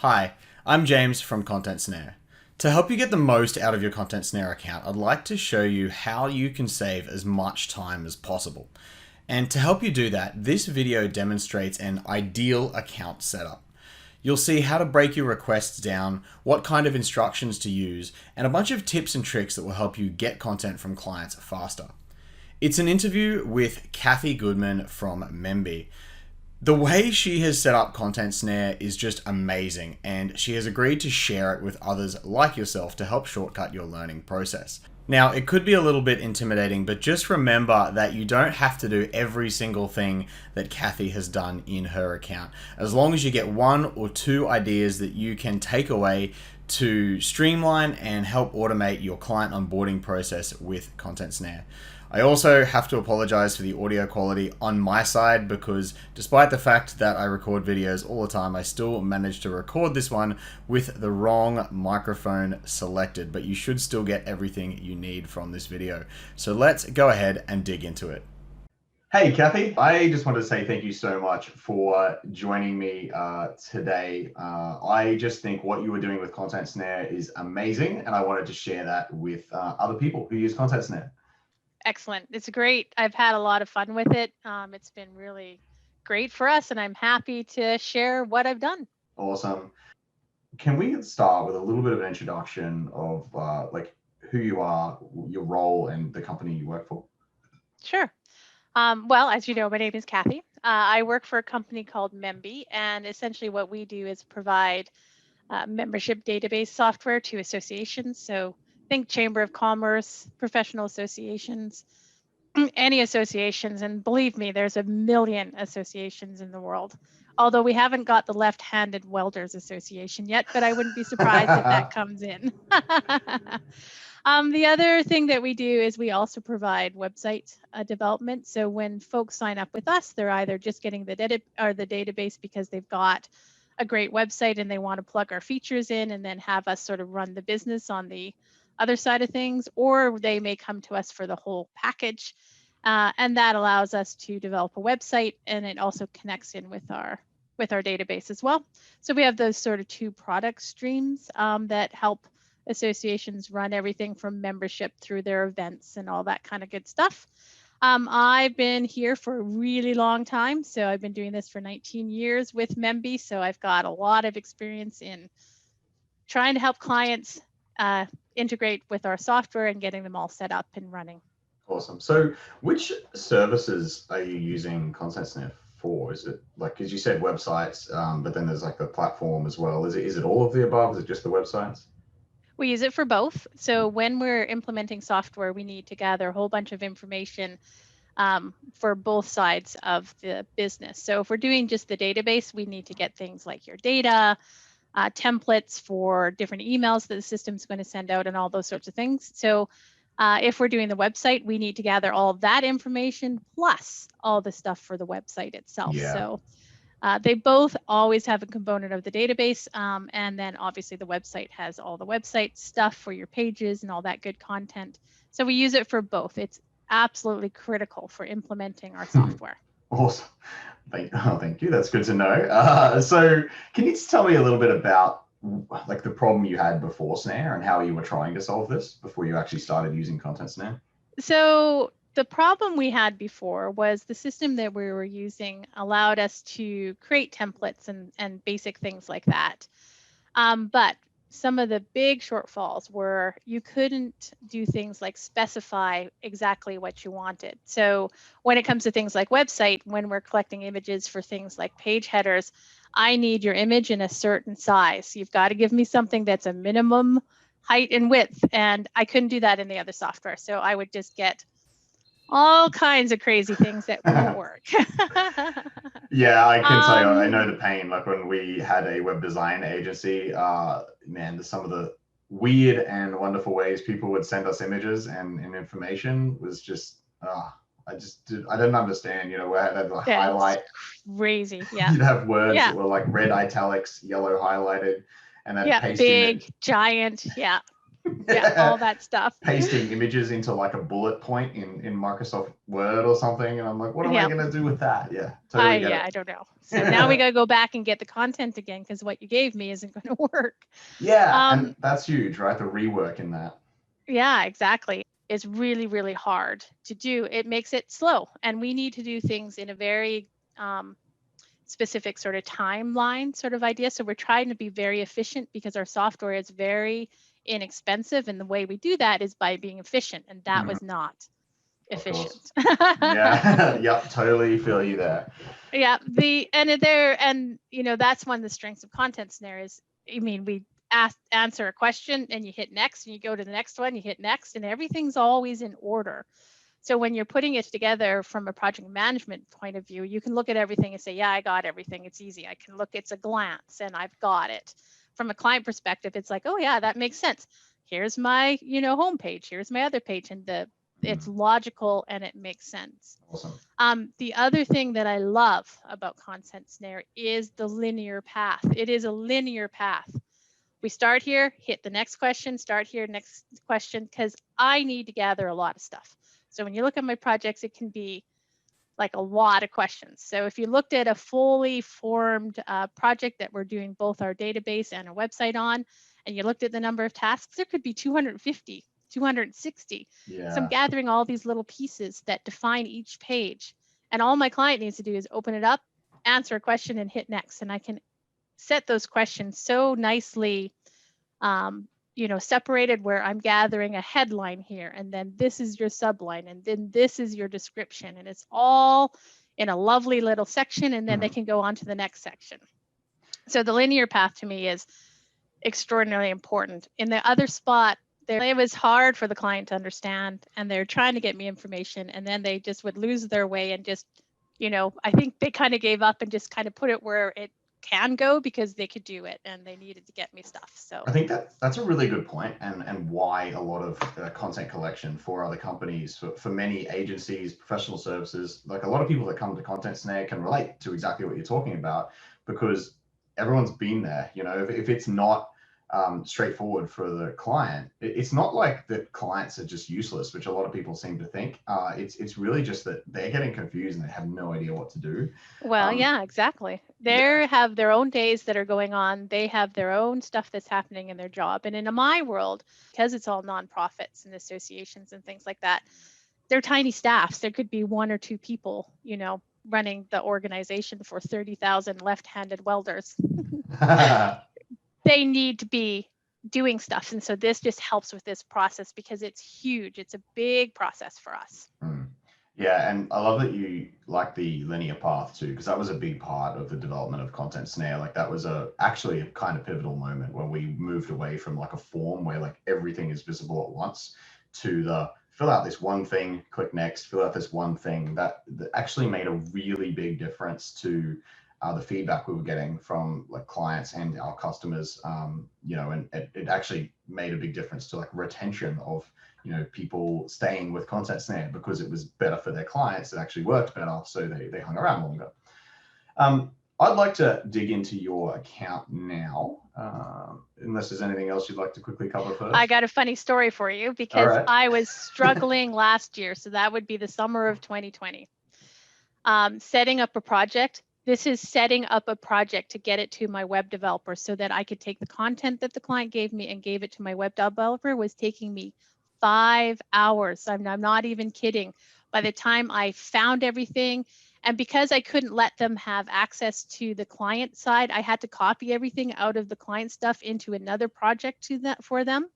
Hi, I'm James from Content Snare. To help you get the most out of your Content Snare account, I'd like to show you how you can save as much time as possible. And to help you do that, this video demonstrates an ideal account setup. You'll see how to break your requests down, what kind of instructions to use, and a bunch of tips and tricks that will help you get content from clients faster. It's an interview with Kathy Goodman from Membee. The way she has set up Content Snare is just amazing, and she has agreed to share it with others like yourself to help shortcut your learning process. Now, it could be a little bit intimidating, but just remember that you don't have to do every single thing that Kathy has done in her account. As long as you get one or two ideas that you can take away to streamline and help automate your client onboarding process with Content Snare. I also have to apologize for the audio quality on my side because despite the fact that I record videos all the time, I still managed to record this one with the wrong microphone selected, but you should still get everything you need from this video. So let's go ahead and dig into it. Hey, Kathy, I just wanted to say thank you so much for joining me today. I just think what you were doing with Content Snare is amazing, and I wanted to share that with other people who use Content Snare. Excellent. It's great. I've had a lot of fun with it. It's been really great for us, and I'm happy to share what I've done. Awesome. Can we start with a little bit of an introduction of like who you are, your role, and the company you work for? Sure. Well, as you know, my name is Kathy. I work for a company called Membee, and essentially what we do is provide membership database software to associations. So think Chamber of Commerce, professional associations, any associations, and believe me, there's a million associations in the world. Although we haven't got the Left-Handed Welders Association yet, but I wouldn't be surprised if that comes in. The other thing that we do is we also provide website development. So when folks sign up with us, they're either just getting the database because they've got a great website and they want to plug our features in and then have us sort of run the business on the other side of things, or they may come to us for the whole package. And that allows us to develop a website, and it also connects in with our database as well. So we have those sort of two product streams that help associations run everything from membership through their events and all that kind of good stuff. I've been here for a really long time. So I've been doing this for 19 years with Membee. So I've got a lot of experience in trying to help clients integrate with our software and getting them all set up and running. Awesome. So which services are you using Content Snare for? Is it like, because you said websites, but then there's like the platform as well. Is it all of the above? Is it just the websites? We use it for both. So when we're implementing software, we need to gather a whole bunch of information for both sides of the business. So if we're doing just the database, we need to get things like your data, templates for different emails that the system's going to send out and all those sorts of things. So if we're doing the website, we need to gather all of that information plus all the stuff for the website itself. Yeah. So they both always have a component of the database, and then obviously the website has all the website stuff for your pages and all that good content. So we use it for both. It's absolutely critical for implementing our software. Awesome. Thank you. That's good to know. So can you just tell me a little bit about like the problem you had before Snare and how you were trying to solve this before you actually started using Content Snare? So the problem we had before was the system that we were using allowed us to create templates and basic things like that. But some of the big shortfalls were you couldn't do things like specify exactly what you wanted. So when it comes to things like website, when we're collecting images for things like page headers, I need your image in a certain size. You've got to give me something that's a minimum height and width. And I couldn't do that in the other software. So I would just get all kinds of crazy things that won't work. Yeah, I can tell you, I know the pain. Like when we had a web design agency, man, some of the weird and wonderful ways people would send us images and information was just, I didn't understand, where I had the highlight. Crazy, yeah. You'd have words that were like red italics, yellow highlighted, and then big, giant, Yeah, all that stuff. Pasting images into like a bullet point in Microsoft Word or something. And I'm like, what am I Yeah. going to do with that? Yeah, totally get I don't know. So now we got to go back and get the content again because what you gave me isn't going to work. Yeah, and Um, that's huge, right? The rework in that. yeah, exactly. It's really, really hard to do. It makes it slow, and we need to do things in a very specific sort of timeline sort of idea. So we're trying to be very efficient because our software is very inexpensive, and the way we do that is by being efficient, and that was not Of course. efficient. Yeah. Yep. Totally feel you there. Yeah, and you know, that's one of the strengths of Content Snare is, I mean, we answer a question and you hit next and you go to the next one, you hit next, and everything's always in order. So when you're putting it together from a project management point of view, you can look at everything and say, yeah, I got everything. It's easy. I can look, it's a glance and I've got it. From a client perspective, it's like, oh yeah, that makes sense. Here's my, you know, homepage. Here's my other page, and it's logical and it makes sense. Awesome. The other thing that I love about Content Snare is the linear path. It is a linear path. We start here, hit the next question, start here, next question, because I need to gather a lot of stuff. So when you look at my projects, it can be like a lot of questions. So if you looked at a fully formed project that we're doing both our database and our website on, and you looked at the number of tasks, there could be 250, 260. Yeah. So I'm gathering all these little pieces that define each page. And all my client needs to do is open it up, answer a question, and hit next. And I can set those questions so nicely you know, separated, where I'm gathering a headline here, and then this is your subline, and then this is your description, and it's all in a lovely little section, and then they can go on to the next section. So the linear path to me is extraordinarily important. In the other spot, it was hard for the client to understand, and they're trying to get me information, and then they just would lose their way and just, you know, I think they kind of gave up and just kind of put it where it can go because they could do it and they needed to get me stuff. So I think that's a really good point, and why a lot of content collection for other companies, for many agencies, professional services, like a lot of people that come to Content Snare can relate to exactly what you're talking about, because everyone's been there. You know, if it's not straightforward for the client, it's not like the clients are just useless, which a lot of people seem to think. It's really just that they're getting confused and they have no idea what to do. well, yeah, exactly. They have their own days that are going on. They have their own stuff that's happening in their job. And in my world, because it's all nonprofits and associations and things like that, they're tiny staffs. There could be one or two people, you know, running the organization for 30,000 left-handed welders. They need to be doing stuff. And so this just helps with this process because it's huge. It's a big process for us. Yeah, and I love that you like the linear path too, because that was a big part of the development of Content Snare. Like that was actually a kind of pivotal moment when we moved away from like a form where like everything is visible at once to the fill out this one thing, click next, fill out this one thing. That actually made a really big difference to the feedback we were getting from like clients and our customers. You know, and it actually made a big difference to like retention of, you know, people staying with Content Snare because it was better for their clients. It actually worked better, so they hung around longer. I'd like to dig into your account now, unless there's anything else you'd like to quickly cover first. I got a funny story for you because I was struggling last year. So that would be the summer of 2020. Setting up a project. This is setting up a project to get it to my web developer so that I could take the content that the client gave me and gave it to my web developer was taking me 5 hours. I'm not even kidding. By the time I found everything, and because I couldn't let them have access to the client side, I had to copy everything out of the client stuff into another project for them.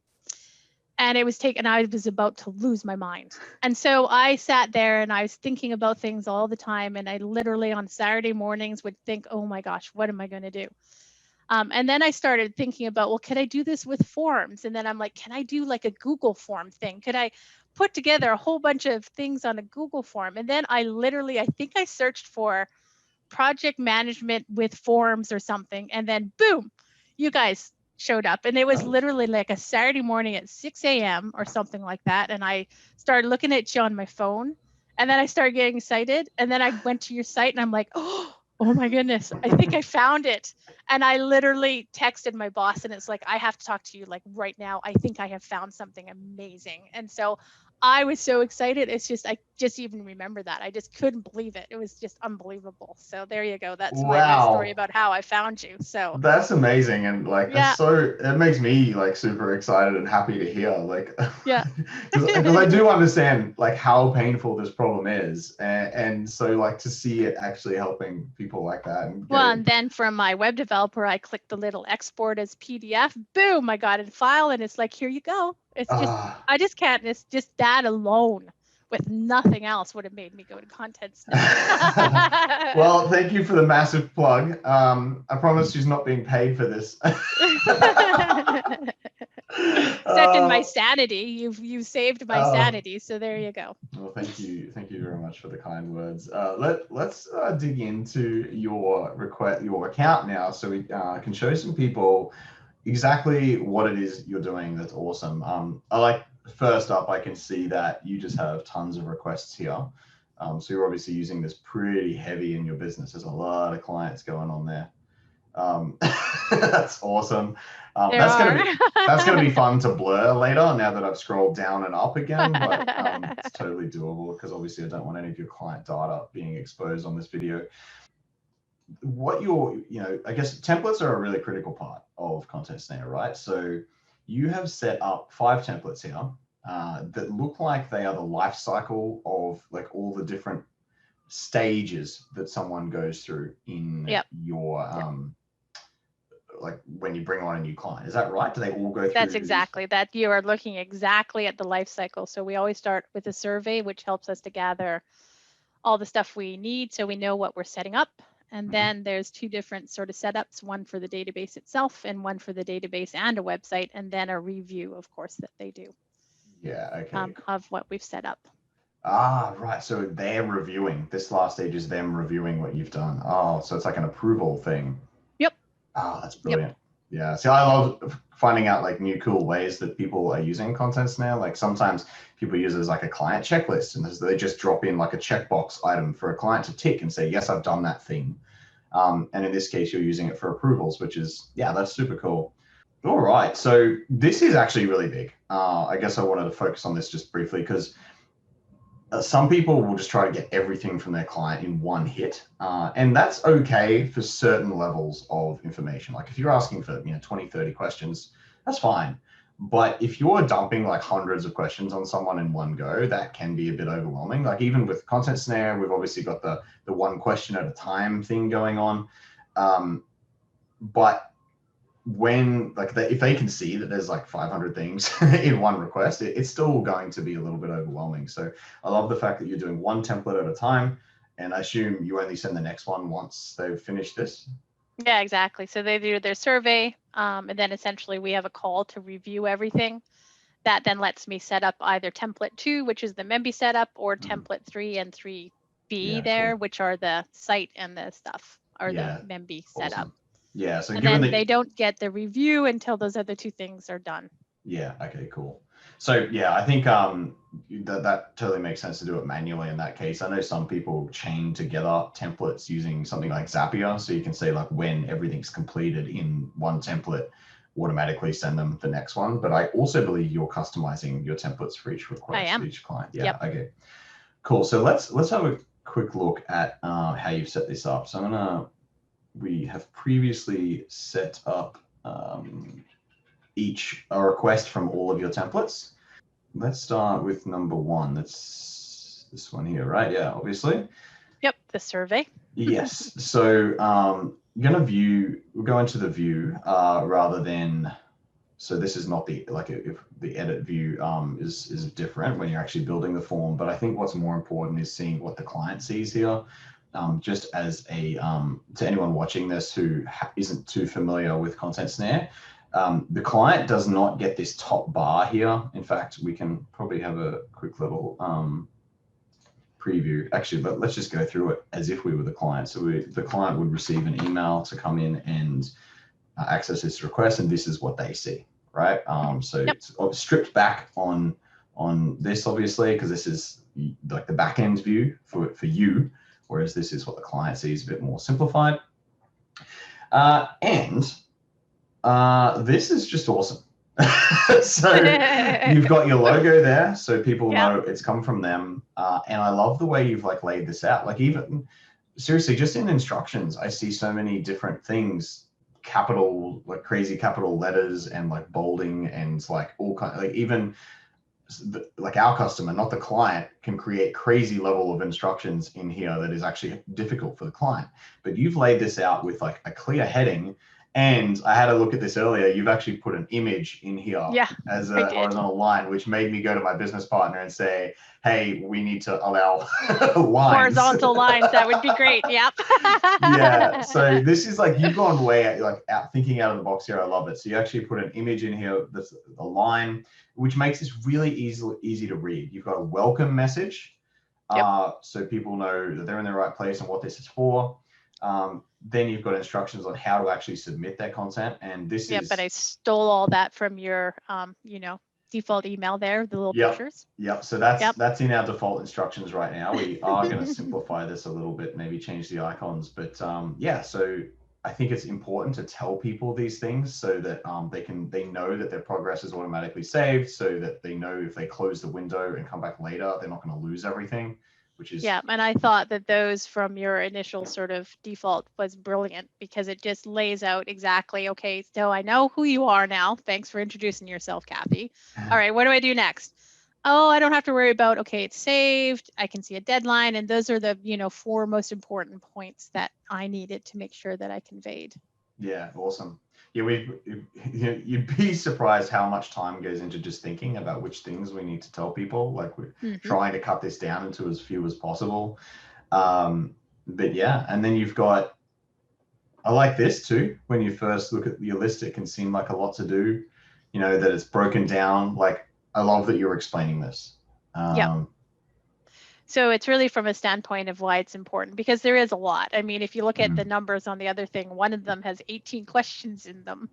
And it was I was about to lose my mind. And so I sat there and I was thinking about things all the time. And I literally on Saturday mornings would think, oh my gosh, what am I going to do? And then I started thinking about, well, could I do this with forms? And then I'm like, can I do like a Google form thing? Could I put together a whole bunch of things on a Google form? And then I think I searched for project management with forms or something. And then boom, you guys showed up. And it was literally like a Saturday morning at 6 a.m. or something like that. And I started looking at you on my phone. And then I started getting excited. And then I went to your site and I'm like, oh, Oh my goodness. I think I found it. And I literally texted my boss and it's like, I have to talk to you like right now. I think I have found something amazing. And so I was so excited. It's just, I just even remember that. I just couldn't believe it. It was just unbelievable. So there you go. That's my little story Wow. about how I found you. So That's amazing, and like that's yeah, so it makes me like super excited and happy to hear, like yeah. because I do understand like how painful this problem is, and so like to see it actually helping people like that and Well, getting and then from my web developer, I clicked the little export as PDF. Boom, I got it in file, and it's like, here you go. It's just, ah I just can't. It's just that alone, with nothing else, would have made me go to Content Snare. well, thank you for the massive plug. I promise she's not being paid for this. Except in my uh, sanity, you've saved my uh, sanity. So there you go. Well, thank you very much for the kind words. Let's dig into your your account now, so we can show some people exactly what it is you're doing. That's awesome. I like first up, I can see that you just have tons of requests here. So you're obviously using this pretty heavy in your business. There's a lot of clients going on there. Um, that's awesome. There are. That's gonna be fun to blur later now that I've scrolled down and up again, but it's totally doable because obviously I don't want any of your client data being exposed on this video. What I guess templates are a really critical part of Content Snare, right? So you have set up 5 templates here that look like they are the life cycle of like all the different stages that someone goes through in Yep. your like when you bring on a new client. Is that right? Do they all go through That's these? exactly that. You are looking exactly at the life cycle. So we always start with a survey, which helps us to gather all the stuff we need so we know what we're setting up. And then there's 2 different sort of setups, one for the database itself and one for the database and a website, and then a review, of course, that they do Yeah, okay. of what we've set up. Ah, right. So they're reviewing. This last stage is them reviewing what you've done. Oh, so it's like an approval thing. Yep. Oh, that's Yep. brilliant. Yeah. See, I love finding out like new cool ways that people are using Content Snare. Like sometimes people use it as like a client checklist, and they just drop in like a checkbox item for a client to tick and say, yes, I've done that thing. And in this case, you're using it for approvals, which is, yeah, that's super cool. All right. So this is actually really big. I guess I wanted to focus on this just briefly because some people will just try to get everything from their client in one hit. And that's okay for certain levels of information. Like if you're asking for 20, 30 questions, that's fine. But if you're dumping like hundreds of questions on someone in one go, that can be a bit overwhelming. Like even with Content Snare, we've obviously got the one question at a time thing going on. But when like if they can see that there's like 500 things in one request, it's still going to be a little bit overwhelming. So I love the fact that you're doing one template at a time, and I assume you only send the next one once they've finished this. Yeah, exactly. So they do their survey, and then essentially we have a call to review everything. That then lets me set up either template 2, which is the Membee setup, or template 3 and 3B there, Cool. which are the site and the stuff, or the Yeah, Membee setup. awesome. Yeah, so And given then that they don't get the review until those other 2 things are done. yeah, okay, cool. So yeah, I think that totally makes sense to do it manually in that case. I know some people chain together templates using something like Zapier, so you can say like when everything's completed in one template, automatically send them the next one. But I also believe you're customizing your templates for each request, for each client. Yeah, Yep. okay, cool. So let's have a quick look at how you've set this up. So we have previously set up each a request from all of your templates. Let's start with number 1. That's this one here, right? Yeah, obviously. Yep, the survey. Yes. So you're gonna we'll go into the view rather than. So this is not the if the edit view is different when you're actually building the form. But I think what's more important is seeing what the client sees here. Just as a to anyone watching this who isn't too familiar with Content Snare, the client does not get this top bar here. In fact, we can probably have a quick little preview. Actually, but let's just go through it as if we were the client. So the client would receive an email to come in and access this request, and this is what they see, right? So it's stripped back on this, obviously, because this is like the backend view for you. whereas this is what the client sees a bit more simplified. And this is just awesome. So you've got your logo there, so people know it's come from them. And I love the way you've like laid this out. Like even seriously, just in instructions, I see so many different things, capital, like crazy capital letters and like bolding and like all kind, like even like our customer, not the client, can create crazy level of instructions in here that is actually difficult for the client. But you've laid this out with like a clear heading. And I had a look at this earlier. You've actually put an image in here as a horizontal line, which made me go to my business partner and say, hey, we need to allow lines. Horizontal lines, that would be great. Yep. Yeah. So this is like, you've gone way like thinking out of the box here. I love it. So you actually put an image in here, that's a line, which makes this really easy to read. You've got a welcome message. So people know that they're in the right place and what this is for. Then you've got instructions on how to actually submit their content. And this is... but I stole all that from your, default email there, the little pictures. So that's in our default instructions right now. We are going to simplify this a little bit, maybe change the icons. But so I think it's important to tell people these things so that they know that their progress is automatically saved, so that they know if they close the window and come back later, they're not going to lose everything. Which is... and I thought that those from your initial sort of default was brilliant, because it just lays out exactly, okay, so I know who you are now. Thanks for introducing yourself, Kathy. All right, what do I do next? Oh, I don't have to worry about, okay, it's saved. I can see a deadline. And those are the, 4 most important points that I needed to make sure that I conveyed. Yeah, awesome. Yeah, you'd be surprised how much time goes into just thinking about which things we need to tell people. Like we're trying to cut this down into as few as possible. But yeah, and then you've got, I like this too. When you first look at your list, it can seem like a lot to do, that it's broken down. Like, I love that you're explaining this. So it's really from a standpoint of why it's important, because there is a lot. I mean, if you look at the numbers on the other thing, one of them has 18 questions in them.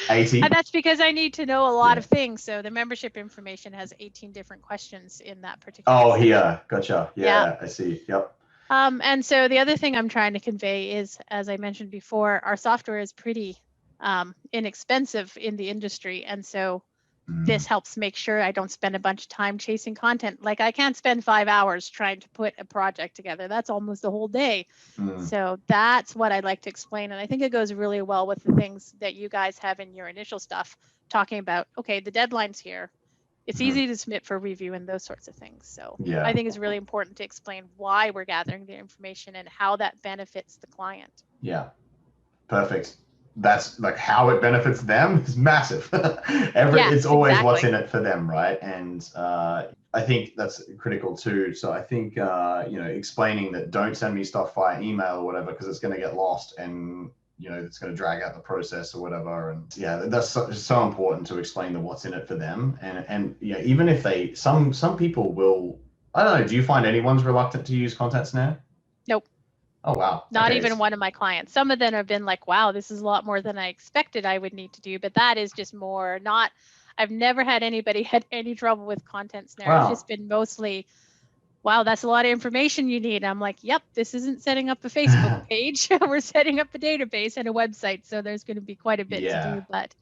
18? And that's because I need to know a lot of things. So the membership information has 18 different questions in that particular section. Here, gotcha. Yeah, I see. Yep. And so the other thing I'm trying to convey is, as I mentioned before, our software is pretty inexpensive in the industry. And so this helps make sure I don't spend a bunch of time chasing content. Like, I can't spend 5 hours trying to put a project together. That's almost a whole day. So that's what I'd like to explain. And I think it goes really well with the things that you guys have in your initial stuff, talking about, okay, the deadline's here. It's easy to submit for review and those sorts of things. So I think it's really important to explain why we're gathering the information and how that benefits the client. Yeah, perfect. That's like how it benefits them is massive. It's always what's in it for them, right? And I think that's critical too. So I think explaining that, don't send me stuff via email or whatever, because it's going to get lost and it's going to drag out the process or whatever. And that's so important to explain the what's in it for them. And even if some people will, I don't know, do you find anyone's reluctant to use Content Snare? Nope. Oh, wow. Not even one of my clients. Some of them have been like, wow, this is a lot more than I expected I would need to do. But that is just more not, I've never had anybody had any trouble with Content Snare. Wow. It's just been mostly, wow, that's a lot of information you need. I'm like, yep, this isn't setting up a Facebook page. We're setting up a database and a website. So there's going to be quite a bit to do. But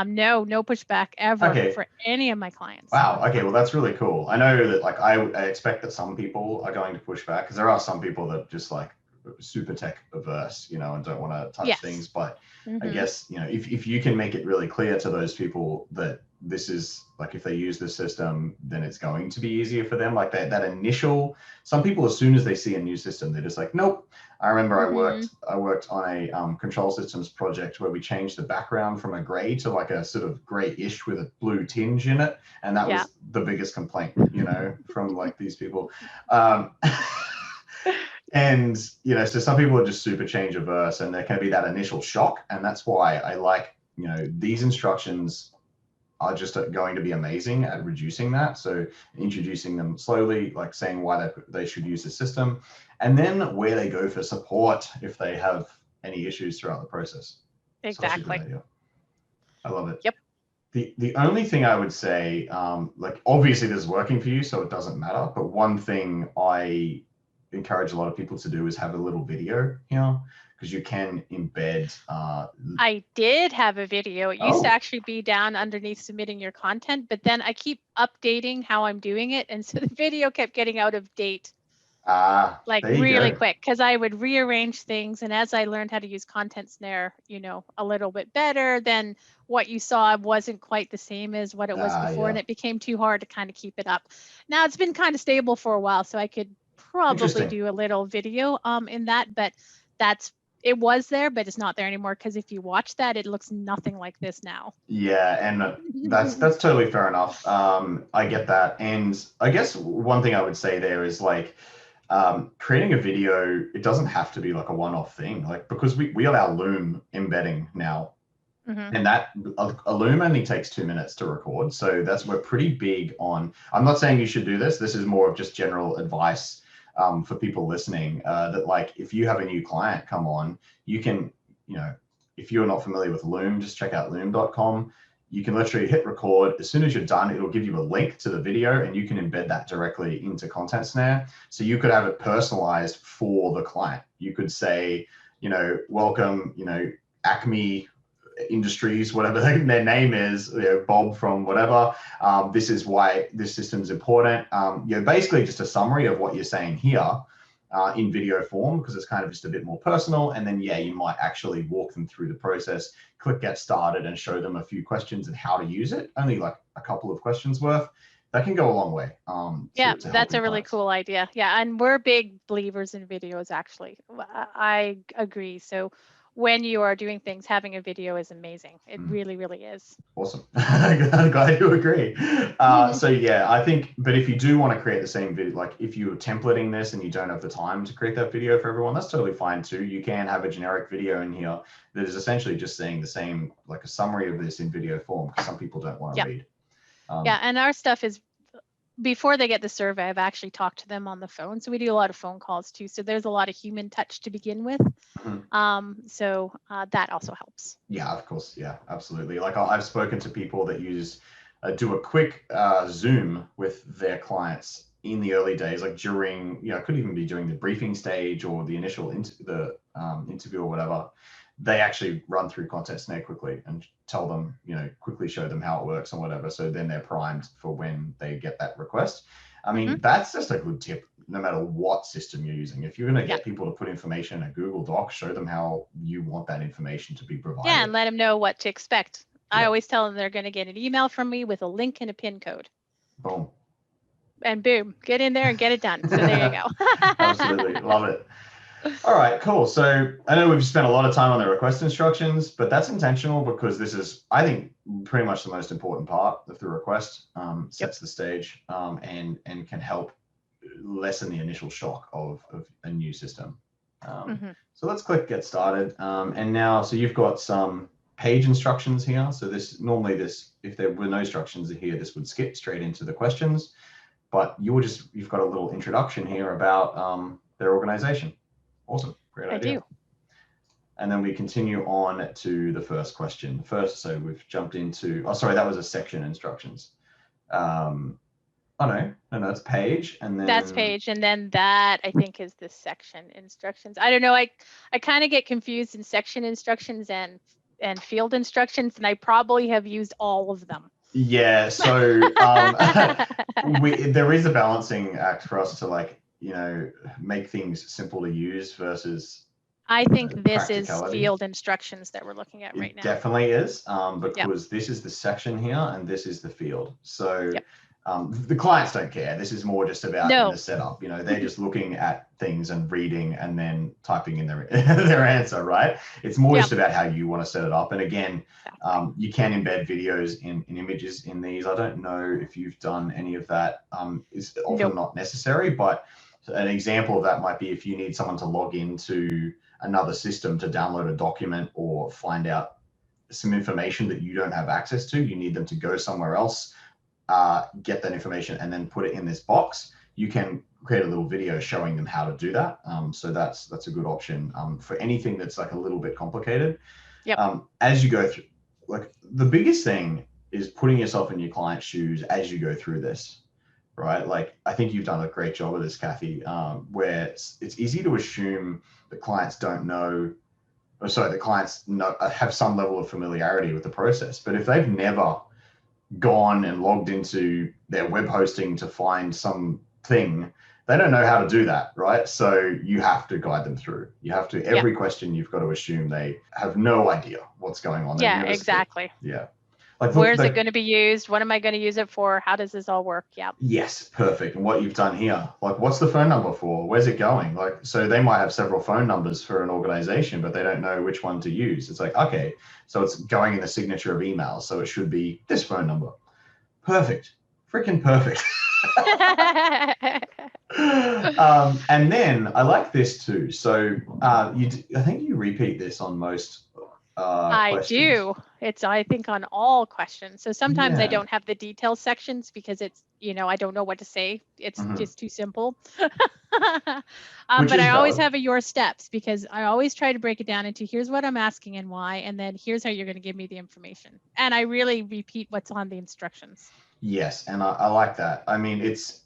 no pushback ever for any of my clients. Wow. Okay. Well, that's really cool. I know that, like, I expect that some people are going to push back, because there are some people that just like super tech averse, and don't want to touch things. But I guess, if you can make it really clear to those people that this is like, if they use this system, then it's going to be easier for them. Like that initial, some people, as soon as they see a new system, they're just like, nope. I remember I worked on a control systems project where we changed the background from a gray to like a sort of grayish with a blue tinge in it. And that was the biggest complaint, from like these people. And, so some people are just super change averse, and there can be that initial shock. And that's why I like, these instructions are just going to be amazing at reducing that. So introducing them slowly, like saying why they should use the system, and then where they go for support if they have any issues throughout the process. Exactly. I love it. Yep. The only thing I would say, like, obviously this is working for you, so it doesn't matter. But one thing I encourage a lot of people to do is have a little video here, because you can embed. I did have a video. It used to Oh, actually be down underneath submitting your content, but then I keep updating how I'm doing it. And so the video kept getting out of date like there you really go. quick, because I would rearrange things. And as I learned how to use Content Snare, a little bit better, then what you saw wasn't quite the same as what it was before. And Yeah, it became too hard to kind of keep it up. Now it's been kind of stable for a while, so I could probably interesting. do a little video in that, but it was there, but it's not there anymore, because if you watch that, it looks nothing like this now. Yeah, and that's totally fair enough. I get that, and I guess one thing I would say there is like, creating a video, it doesn't have to be like a one-off thing, like, because we have our Loom embedding now, and that a Loom only takes 2 minutes to record. So we're pretty big on. I'm not saying you should do this. This is more of just general advice for people listening. That like, if you have a new client come on, you can, if you're not familiar with Loom, just check out loom.com. You can literally hit record. As soon as you're done, it'll give you a link to the video, and you can embed that directly into Content Snare. So you could have it personalized for the client. You could say, welcome, Acme Industries, whatever their name is, Bob from whatever. This is why this system is important. Basically just a summary of what you're saying here in video form, because it's kind of just a bit more personal. And then, you might actually walk them through the process, click get started, and show them a few questions and how to use it. Only like a couple of questions worth. That can go a long way. Yeah, to that's a really clients. cool idea. Yeah, and we're big believers in videos, actually. I agree. So when you are doing things, having a video is amazing. It really, really is. Awesome. I'm glad you agree. So yeah, I think, but if you do want to create the same video, like if you're templating this and you don't have the time to create that video for everyone, that's totally fine too. You can have a generic video in here that is essentially just saying the same, like a summary of this in video form, because some people don't want to read. Yeah, and our stuff is, before they get the survey, I've actually talked to them on the phone. So we do a lot of phone calls too. So there's a lot of human touch to begin with. So that also helps. Yeah, of course. Yeah, absolutely. Like I've spoken to people that do a quick Zoom with their clients in the early days, like during, it could even be during the briefing stage or the initial interview or whatever. They actually run through Content Snare quickly and tell them, quickly show them how it works and whatever. So then they're primed for when they get that request. I mean, that's just a good tip, no matter what system you're using. If you're going to get people to put information in a Google Doc, show them how you want that information to be provided. Yeah, and let them know what to expect. I always tell them they're going to get an email from me with a link and a PIN code. Boom. And boom, get in there and get it done. So there you go. Absolutely. Love it. All right, cool. So I know we've spent a lot of time on the request instructions, but that's intentional, because this is, I think, pretty much the most important part of the request. Sets the stage and can help lessen the initial shock of a new system. So let's click get started. And now, so you've got some page instructions here. So if there were no instructions here, this would skip straight into the questions. But you've got a little introduction here about their organization. Awesome. Great idea. I do. And then we continue on to the first question. So we've jumped into, that was a section instructions. No, it's page. And then that's page. And then that, I think, is the section instructions. I don't know. I kind of get confused in section instructions and field instructions, and I probably have used all of them. Yeah. So there is a balancing act for us to make things simple to use versus. I think this is field instructions that we're looking at right now. It definitely is, because this is the section here and this is the field. So the clients don't care. This is more just about the setup. They're just looking at things and reading and then typing in their answer, right? It's more just about how you want to set it up. And again, you can embed videos in images in these. I don't know if you've done any of that. It's often not necessary, but an example of that might be if you need someone to log into another system to download a document or find out some information that you don't have access to. You need them to go somewhere else, get that information, and then put it in this box. You can create a little video showing them how to do that. So that's a good option for anything that's like a little bit complicated. As you go through, like the biggest thing is putting yourself in your client's shoes as you go through this, right? Like, I think you've done a great job of this, Kathy, where it's easy to assume that clients don't know, or sorry, the clients know, have some level of familiarity with the process. But if they've never gone and logged into their web hosting to find something, they don't know how to do that, right? So you have to guide them through. You have to, every question, you've got to assume they have no idea what's going on. Yeah, exactly. Yeah. Like, where's it going to be used? What am I going to use it for? How does this all work? Yeah. Yes, perfect. And what you've done here, like, what's the phone number for? Where's it going? Like, so they might have several phone numbers for an organization, but they don't know which one to use. It's like, okay, so it's going in the signature of email, so it should be this phone number. Perfect. Freaking perfect. And then I like this too. So I think you repeat this on most I questions. do. It's, I think, on all questions. So sometimes I don't have the detail sections because it's, I don't know what to say. It's just too simple. But I always have your steps, because I always try to break it down into here's what I'm asking and why, and then here's how you're going to give me the information. And I really repeat what's on the instructions. Yes, and I like that. I mean, it's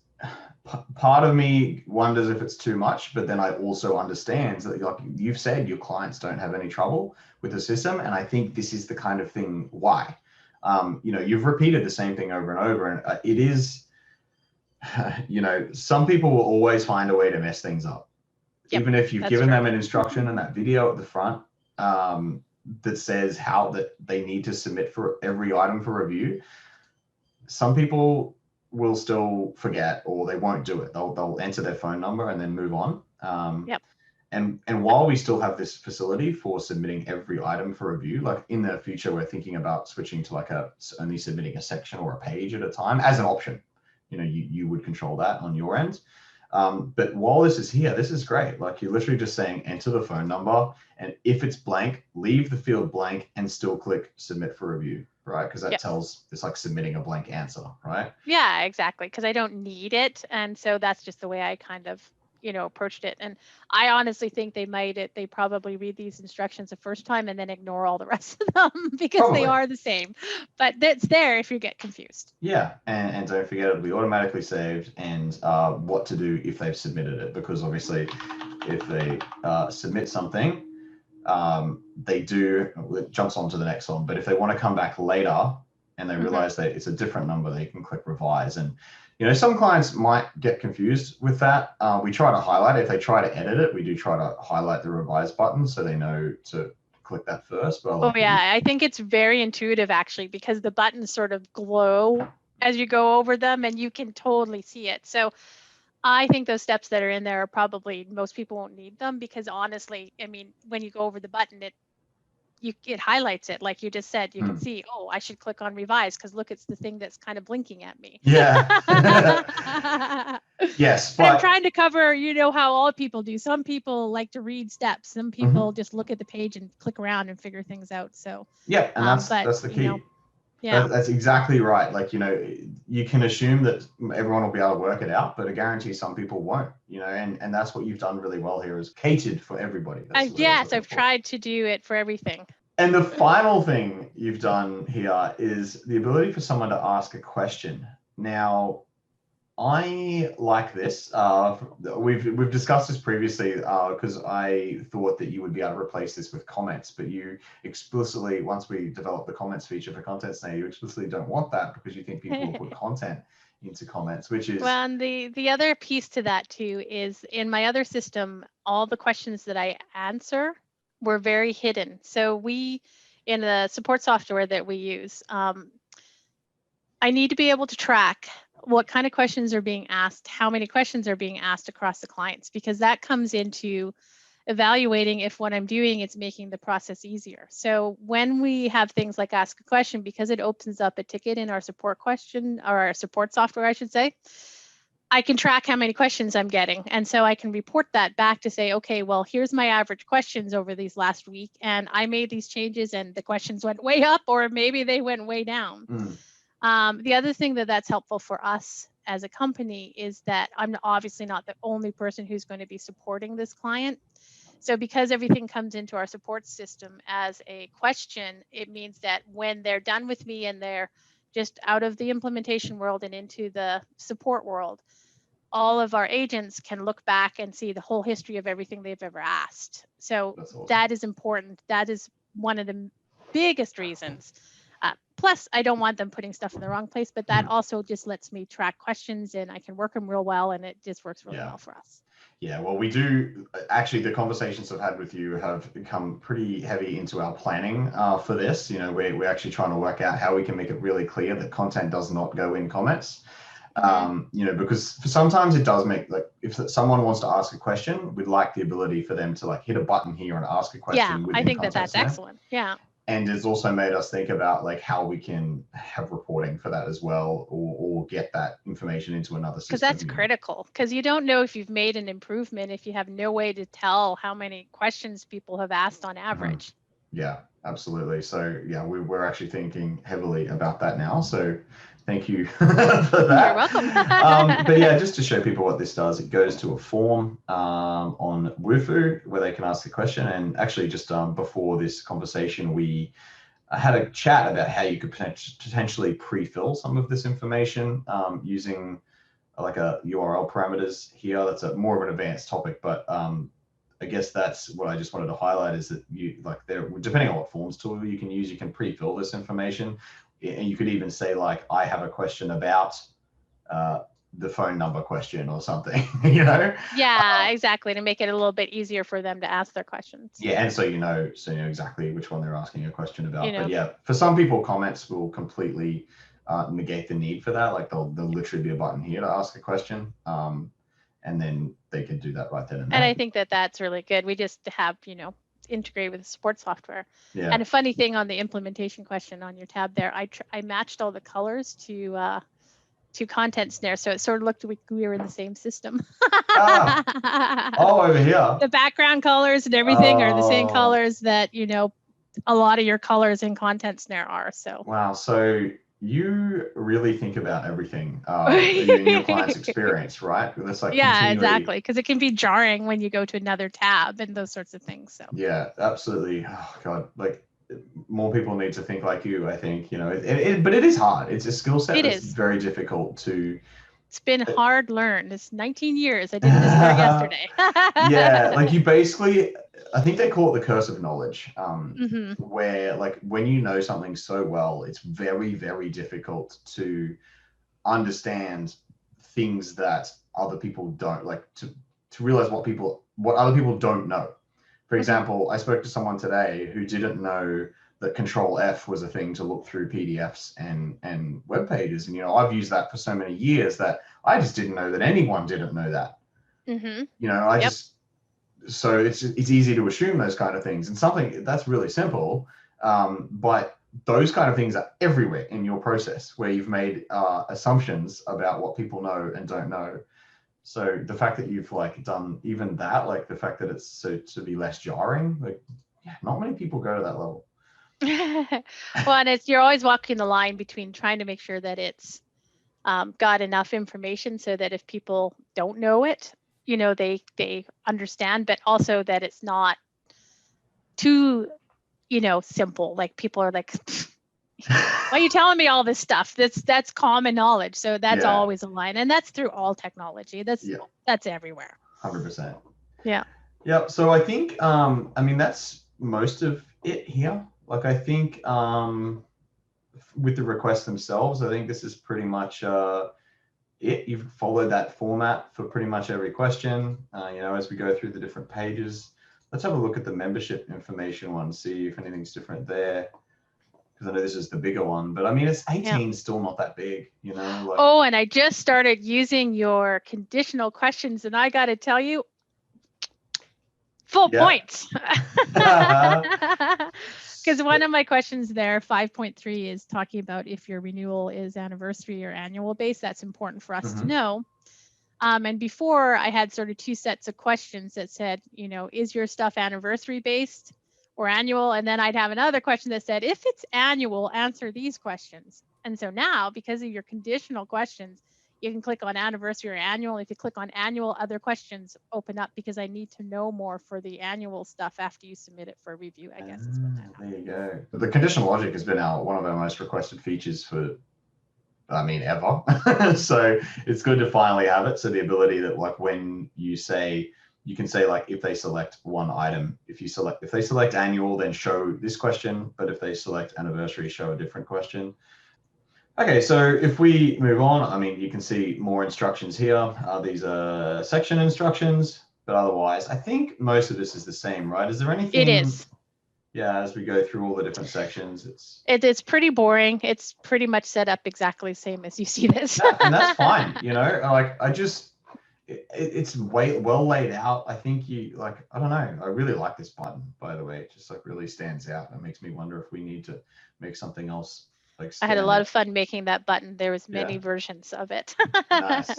part of me wonders if it's too much, but then I also understand that, like you've said, your clients don't have any trouble with the system, and I think this is the kind of thing why. You've repeated the same thing over and over, and it is, some people will always find a way to mess things up. Yep, even if you've given them an instruction in that video at the front that says how that they need to submit for every item for review. Some people will still forget, or they won't do it. They'll enter their phone number and then move on. Yep. And while we still have this facility for submitting every item for review, like in the future, we're thinking about switching to like only submitting a section or a page at a time as an option. You would control that on your end. But while this is here, this is great. Like, you're literally just saying, enter the phone number, and if it's blank, leave the field blank and still click submit for review, right? Because that tells, it's like submitting a blank answer, right? Yeah, exactly. Because I don't need it. And so that's just the way I kind of, approached it. And I honestly think they probably read these instructions the first time and then ignore all the rest of them because they are the same. But it's there if you get confused. Yeah, and don't forget, it'll be automatically saved, and what to do if they've submitted it, because obviously if they submit something, it jumps on to the next one. But if they want to come back later and they realize that it's a different number, they can click revise. And some clients might get confused with that. We try to highlight it. If they try to edit it, we do try to highlight the revise button so they know to click that first. But I think it's very intuitive, actually, because the buttons sort of glow as you go over them and you can totally see it. So I think those steps that are in there are probably, most people won't need them, because honestly, I mean, when you go over the button, it highlights it, like you just said. You can see, oh, I should click on revise because look, it's the thing that's kind of blinking at me. Yeah. Yes, but I'm trying to cover, how all people do. Some people like to read steps. Some people just look at the page and click around and figure things out. So yeah, and that's the key. Yeah, that's exactly right. Like, you can assume that everyone will be able to work it out, but I guarantee some people won't, and that's what you've done really well here, is catered for everybody. Yes, I've tried to do it for everything. And the final thing you've done here is the ability for someone to ask a question. Now, I like this. We've discussed this previously because I thought that you would be able to replace this with comments, but you explicitly, once we develop the comments feature for Content Snare, you explicitly don't want that because you think people will put content into comments, which is... Well, and the other piece to that too is, in my other system, all the questions that I answer were very hidden. So in the support software that we use, I need to be able to track what kind of questions are being asked, how many questions are being asked across the clients, because that comes into evaluating if what I'm doing is making the process easier. So when we have things like ask a question, because it opens up a ticket in our support question, or our support software, I should say, I can track how many questions I'm getting. And so I can report that back to say, okay, well, here's my average questions over these last week, and I made these changes and the questions went way up, or maybe they went way down. The other thing that's helpful for us as a company is that I'm obviously not the only person who's going to be supporting this client. So because everything comes into our support system as a question, it means that when they're done with me and they're just out of the implementation world and into the support world, all of our agents can look back and see the whole history of everything they've ever asked. So Awesome. that is important. That is one of the biggest reasons. Plus, I don't want them putting stuff in the wrong place, but that also just lets me track questions and I can work them real well, and it just works really well for us. Yeah, well, we do actually, the conversations I've had with you have become pretty heavy into our planning for this. You know, we're actually trying to work out how we can make it really clear that content does not go in comments. You know, because for sometimes it does make, like, if someone wants to ask a question, we'd like the ability for them to like hit a button here and ask a question. Yeah, I think that's excellent. Yeah. And it's also made us think about like how we can have reporting for that as well, or get that information into another system. Because that's critical, because you don't know if you've made an improvement if you have no way to tell how many questions people have asked on average. Yeah, absolutely. So yeah, we're actually thinking heavily about that now. So thank you for that. You're welcome. But yeah, just to show people what this does, it goes to a form on Wufoo where they can ask a question. And actually just before this conversation, we had a chat about how you could potentially pre-fill some of this information using like a URL parameters here. That's a more of an advanced topic, but I guess that's what I just wanted to highlight, is that you, like, there, depending on what forms tool you can use, you can pre-fill this information. And you could even say, like, I have a question about the phone number question or something, you know? Yeah, exactly, to make it a little bit easier for them to ask their questions. Yeah, and so you know exactly which one they're asking a question about. But yeah, for some people, comments will completely negate the need for that. Like there'll literally be a button here to ask a question, and then they can do that right then and there. And I think that that's really good. We just have, you know, integrate with the support software. Yeah. And a funny thing on the implementation question on your tab there, I matched all the colors to Content Snare, so it sort of looked like we were in the same system. Oh, over here. The background colors and everything are the same colors that, you know, a lot of your colors in Content Snare are. So wow, so you really think about everything in your client's experience, right? That's like, yeah, exactly, because it can be jarring when you go to another tab and those sorts of things. So yeah, absolutely. Oh God, like more people need to think like you, I think, you know, but it is hard. It's a skill set that's very difficult to. It's been hard learned. It's 19 years. I did this part yesterday. Yeah, like you basically, I think they call it the curse of knowledge, where like when you know something so well, it's very, very difficult to understand things that other people don't, like to realize what other people don't know. For example, I spoke to someone today who didn't know that Control F was a thing to look through PDFs and web pages. And, you know, I've used that for so many years that I just didn't know that anyone didn't know that. You know, so it's easy to assume those kind of things, and something that's really simple. But those kind of things are everywhere in your process where you've made assumptions about what people know and don't know. So the fact that you've like done even that, like the fact that it's so to be less jarring, like, yeah, not many people go to that level. Well, and you're always walking the line between trying to make sure that it's got enough information so that if people don't know it, you know, they understand, but also that it's not too, you know, simple. Like people are like, why are you telling me all this stuff? That's common knowledge. So that's always a line, and that's through all technology. That's everywhere. 100%. Yeah. Yep. So I think I mean that's most of it here. Like I think with the requests themselves, I think this is pretty much it. You've followed that format for pretty much every question. You know, as we go through the different pages, let's have a look at the membership information one, see if anything's different there. Because I know this is the bigger one, but I mean, it's 18, still not that big, you know? Like, oh, and I just started using your conditional questions, and I got to tell you, full points. Because one of my questions there, 5.3, is talking about if your renewal is anniversary or annual based. That's important for us to know. And before, I had sort of two sets of questions that said, you know, is your stuff anniversary based or annual? And then I'd have another question that said, if it's annual, answer these questions. And so now, because of your conditional questions, you can click on anniversary or annual. If you click on annual, other questions open up, because I need to know more for the annual stuff after you submit it for review, I guess is what that happens. There you go. But the conditional logic has been one of our most requested features for I mean, ever. So it's good to finally have it. So the ability that like when you say, you can say like if they select one item, if they select annual, then show this question, but if they select anniversary, show a different question. Okay, so if we move on, I mean, you can see more instructions here. These are section instructions, but otherwise, I think most of this is the same, right? Is there anything? It is. Yeah, as we go through all the different sections, It's pretty boring. It's pretty much set up exactly the same as you see this. and that's fine. You know, like it's well laid out. I think I don't know. I really like this button, by the way. It just like really stands out. It makes me wonder if we need to make something else like I had a lot out. of fun making that button. There was many versions of it. Nice.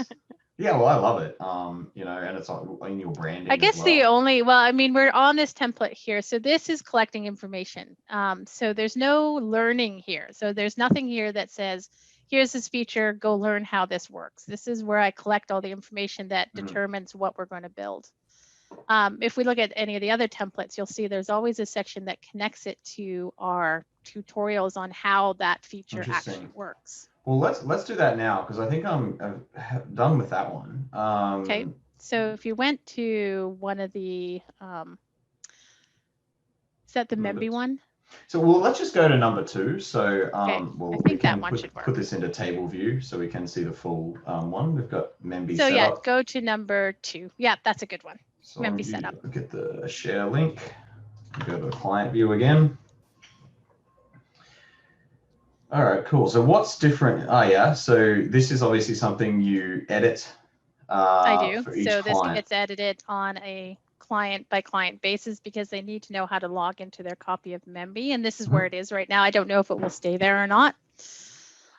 Yeah, well, I love it. You know, and it's in your branding. I guess I mean, we're on this template here. So this is collecting information. So there's no learning here. So there's nothing here that says, here's this feature, go learn how this works. This is where I collect all the information that determines what we're going to build. If we look at any of the other templates, you'll see there's always a section that connects it to our tutorials on how that feature actually works. Well, let's do that now, because I think I'm done with that one. Okay, so if you went to one of the, is that the Membee one? So let's just go to number 2. So okay. well, I think that one should work. Put this into table view so we can see the full one. We've got Membee set up. Go to number 2. Yeah, that's a good one. So Membee set up. Get the share link. Go to the client view again. All right, cool. So what's different? Oh yeah, so this is obviously something you edit. I do. So this gets edited on a client by client basis because they need to know how to log into their copy of Membee, and this is where it is right now. I don't know if it will stay there or not.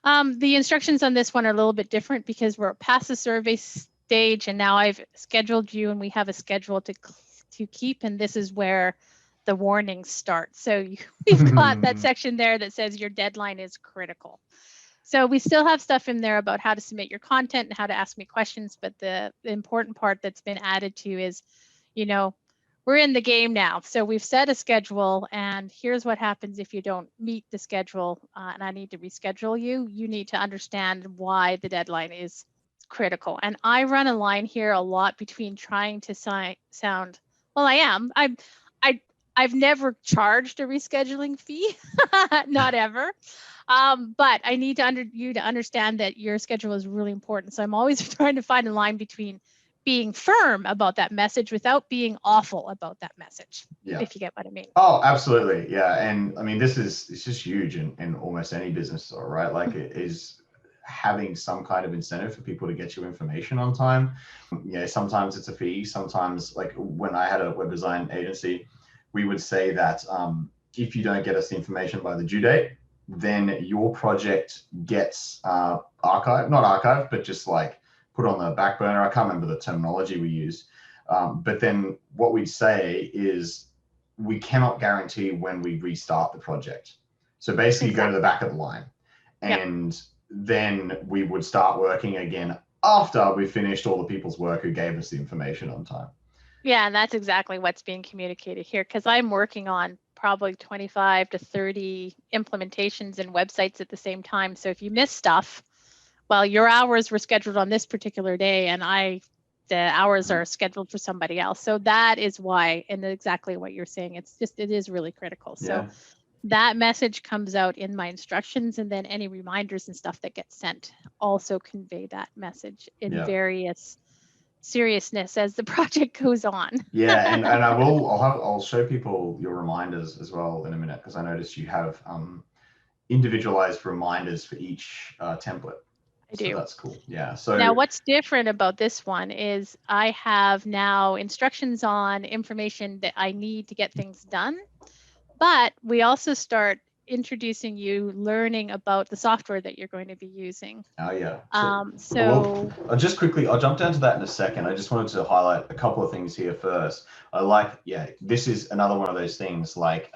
The instructions on this one are a little bit different because we're past the survey stage, and now I've scheduled you, and we have a schedule to keep, and this is where the warnings start. So we've got that section there that says your deadline is critical. So we still have stuff in there about how to submit your content and how to ask me questions, but the important part that's been added to is, you know, we're in the game now. So we've set a schedule, and here's what happens if you don't meet the schedule and I need to reschedule you. You need to understand why the deadline is critical. And I run a line here a lot between trying to sound, well, I am. I've never charged a rescheduling fee, not ever. But I need you to understand that your schedule is really important. So I'm always trying to find a line between being firm about that message without being awful about that message, if you get what I mean. Oh, absolutely. Yeah. And I mean, it's just huge in almost any business, right? Like it is having some kind of incentive for people to get you information on time. Yeah, sometimes it's a fee. Sometimes, like when I had a web design agency, we would say that if you don't get us the information by the due date, then your project gets not archived, but just like put on the back burner. I can't remember the terminology we used. But then what we'd say is we cannot guarantee when we restart the project. So basically go to the back of the line, and then we would start working again after we finished all the people's work who gave us the information on time. Yeah, and that's exactly what's being communicated here, because I'm working on probably 25 to 30 implementations and websites at the same time. So if you miss stuff, well, your hours were scheduled on this particular day, and the hours are scheduled for somebody else. So that is why, and exactly what you're saying, it is really critical. So that message comes out in my instructions, and then any reminders and stuff that get sent also convey that message in various seriousness as the project goes on. Yeah, and I'll show people your reminders as well in a minute, because I noticed you have individualized reminders for each template. I do. So that's cool. Yeah. So now what's different about this one is I have now instructions on information that I need to get things done, but we also start introducing you learning about the software that you're going to be using. Oh yeah. So I'll jump down to that in a second. I just wanted to highlight a couple of things here first. This is another one of those things, like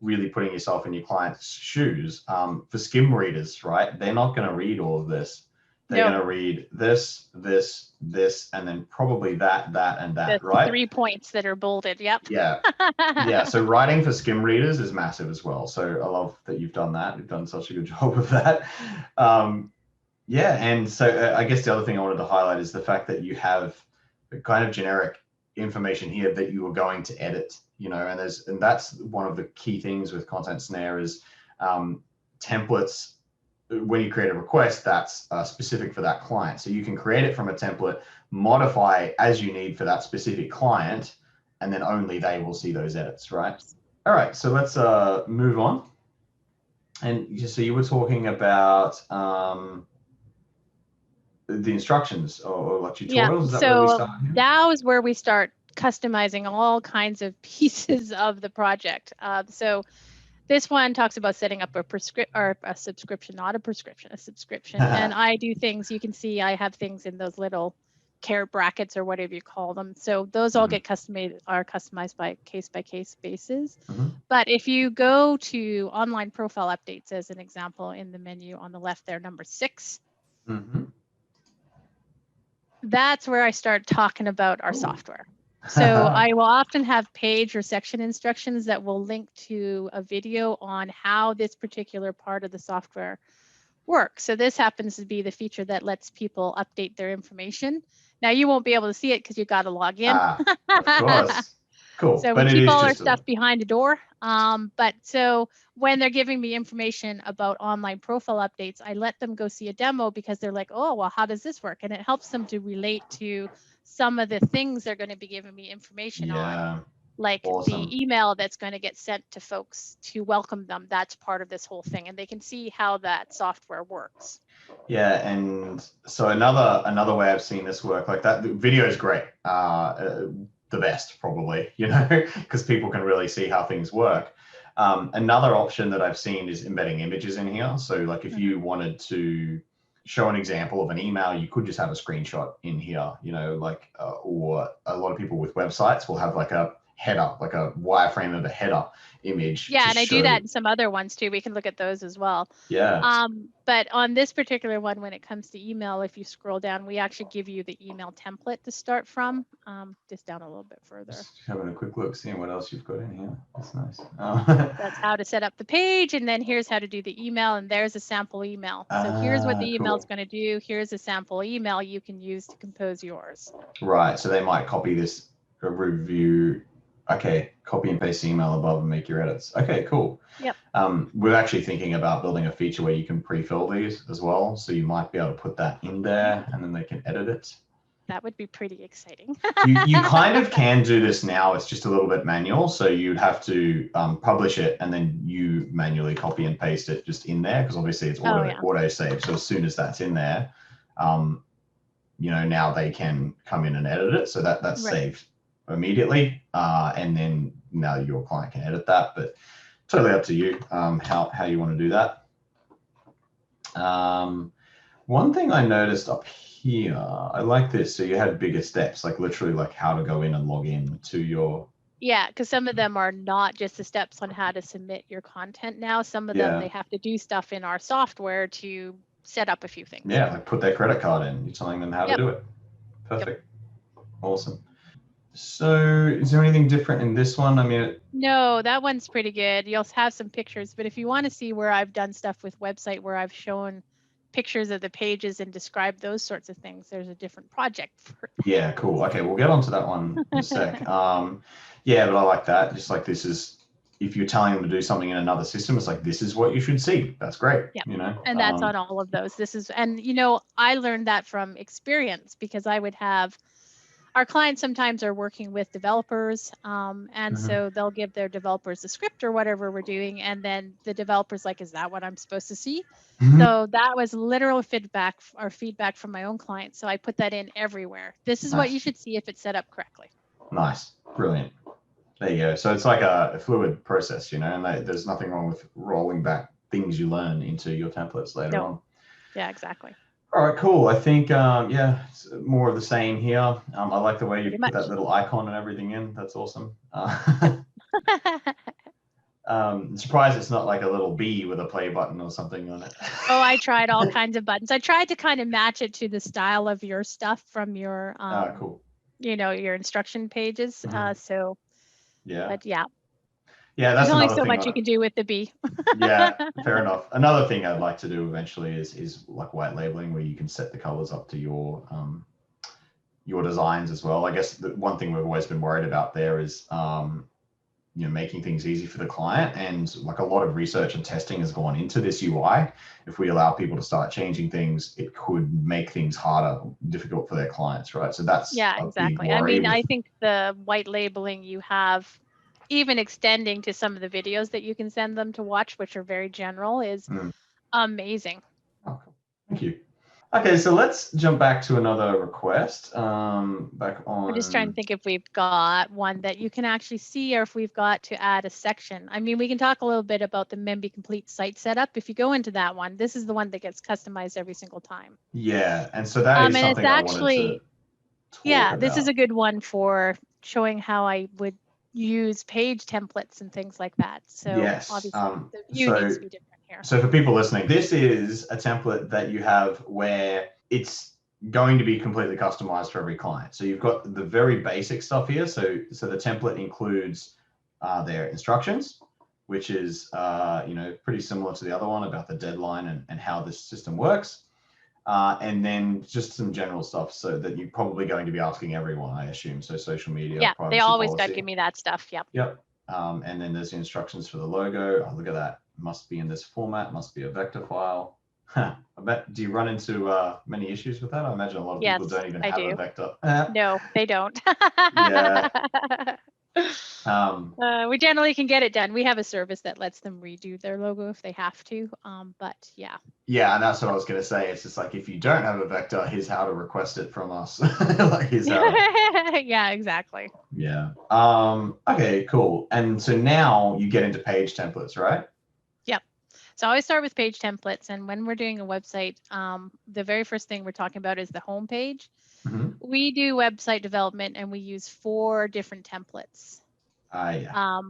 really putting yourself in your client's shoes. For skim readers, right? They're not going to read all of this. they're No, going to read this, this, this, and then probably that, and that, the right? 3 points that are bolded. Yep. Yeah. Yeah. So writing for skim readers is massive as well. So I love that you've done that. You've done such a good job of that. Yeah. And so I guess the other thing I wanted to highlight is the fact that you have the kind of generic information here that you are going to edit, you know, and that's one of the key things with Content Snare is templates. When you create a request, that's specific for that client. So you can create it from a template, modify as you need for that specific client, and then only they will see those edits, right? All right, so let's move on. And so you were talking about the instructions or like tutorials. Yeah. Is that where we So start here? that was where we start customizing all kinds of pieces of the project. So this one talks about setting up a subscription, not a prescription, a subscription. And I do things, you can see I have things in those little care brackets or whatever you call them. So those all get customized by case basis. But if you go to online profile updates as an example in the menu on the left there, number 6, that's where I start talking about our software. So I will often have page or section instructions that will link to a video on how this particular part of the software works. So this happens to be the feature that lets people update their information. Now you won't be able to see it because you got to log in. Of course. Cool. So we keep all our stuff behind a door. But so when they're giving me information about online profile updates, I let them go see a demo because they're like, oh, well, how does this work? And it helps them to relate to some of the things they're going to be giving me information on, like the email that's going to get sent to folks to welcome them. That's part of this whole thing. And they can see how that software works. Yeah, and so another way I've seen this work, like that, the video is great. The best probably, you know, because people can really see how things work. Another option that I've seen is embedding images in here. So like if you wanted to show an example of an email, you could just have a screenshot in here, you know, like, or a lot of people with websites will have like a header, like a wireframe of a header image. Yeah, and I do that in some other ones too. We can look at those as well. Yeah. But on this particular one, when it comes to email, if you scroll down, we actually give you the email template to start from. Just down a little bit further. Just having a quick look, seeing what else you've got in here. That's nice. That's how to set up the page, and then here's how to do the email, and there's a sample email. So here's what the email is going to do. Here's a sample email you can use to compose yours. Right. So they might copy this review. Okay, copy and paste the email above and make your edits. Okay, cool. Yep. We're actually thinking about building a feature where you can pre-fill these as well. So you might be able to put that in there and then they can edit it. That would be pretty exciting. you kind of can do this now. It's just a little bit manual. So you'd have to publish it and then you manually copy and paste it just in there because obviously it's auto save. So as soon as that's in there, you know, now they can come in and edit it. So that's saved immediately, and then now your client can edit that, but totally up to you how you want to do that. One thing I noticed up here, I like this. So you had bigger steps, like literally like how to go in and log in to your. Yeah, because some of them are not just the steps on how to submit your content now. Some of them, they have to do stuff in our software to set up a few things. Yeah, like put their credit card in. You're telling them how to do it. Perfect. Awesome. So is there anything different in this one? I mean, no, that one's pretty good. You'll have some pictures, but if you want to see where I've done stuff with website, where I've shown pictures of the pages and described those sorts of things, there's a different project for that. Yeah, cool. Okay, we'll get onto that one in a sec. Yeah, but I like that. Just like this is, if you're telling them to do something in another system, it's like, this is what you should see. That's great. Yeah. You know, and that's on all of those. And you know, I learned that from experience because I would have, our clients sometimes are working with developers, and so they'll give their developers a script or whatever we're doing, and then the developer's like, is that what I'm supposed to see? So that was literal feedback from my own clients. So I put that in everywhere. This is what you should see if it's set up correctly. Nice. Brilliant. There you go. So it's like a fluid process, you know, and there's nothing wrong with rolling back things you learn into your templates later on. Yeah, exactly. All right, cool. I think, yeah, it's more of the same here. I like the way you put that little icon and everything in. That's awesome. Surprised it's not like a little bee with a play button or something on it. Oh, I tried all kinds of buttons. I tried to kind of match it to the style of your stuff from your, Cool. your instruction pages. So, Yeah. but yeah, Yeah, there's that's only another so thing. much you can do with the bee. Yeah, fair enough. Another thing I'd like to do eventually is like white labeling, where you can set the colors up to your designs as well. I guess the one thing we've always been worried about there is making things easy for the client, and like a lot of research and testing has gone into this UI. If we allow people to start changing things, it could make things harder, difficult for their clients, right? So that's Yeah, a big exactly. I worry mean, I with. think the white labeling you have, even extending to some of the videos that you can send them to watch, which are very general, is amazing. Oh, cool. Thank you. Okay, so let's jump back to another request. Back I'm just trying to on. think if we've got one that you can actually see, or if we've got to add a section. I mean, we can talk a little bit about the Membee complete site setup. If you go into that one, this is the one that gets customized every single time. Yeah, and so that is And it's something I wanted to actually, talk yeah, this is about. a good one for showing how I would use page templates and things like that. So Yes. obviously the view So needs to be different here. So for people listening, this is a template that you have where it's going to be completely customized for every client. So you've got the very basic stuff here. So the template includes their instructions, which is pretty similar to the other one about the deadline and how this system works. And then just some general stuff so that you're probably going to be asking everyone, I assume. So social media, Yeah, they privacy always got to policy. give me that stuff. Yep. Yep. And then there's the instructions for the logo. Oh, look at that. Must be in this format, must be a vector file. I bet, do you run into many issues with that? I imagine a lot of people Yes, don't even I have do. a vector. No, they don't. Yeah. We generally can get it done. We have a service that lets them redo their logo if they have to. But yeah. Yeah, and that's what I was going to say. It's just like, if you don't have a vector, here's how to request it from us. Like, here's how to. Yeah, exactly. Yeah. Okay, cool. And so now you get into page templates, right? Yep. So I always start with page templates. And when we're doing a website, the very first thing we're talking about is the home page. We do website development and we use 4 different templates. Yeah.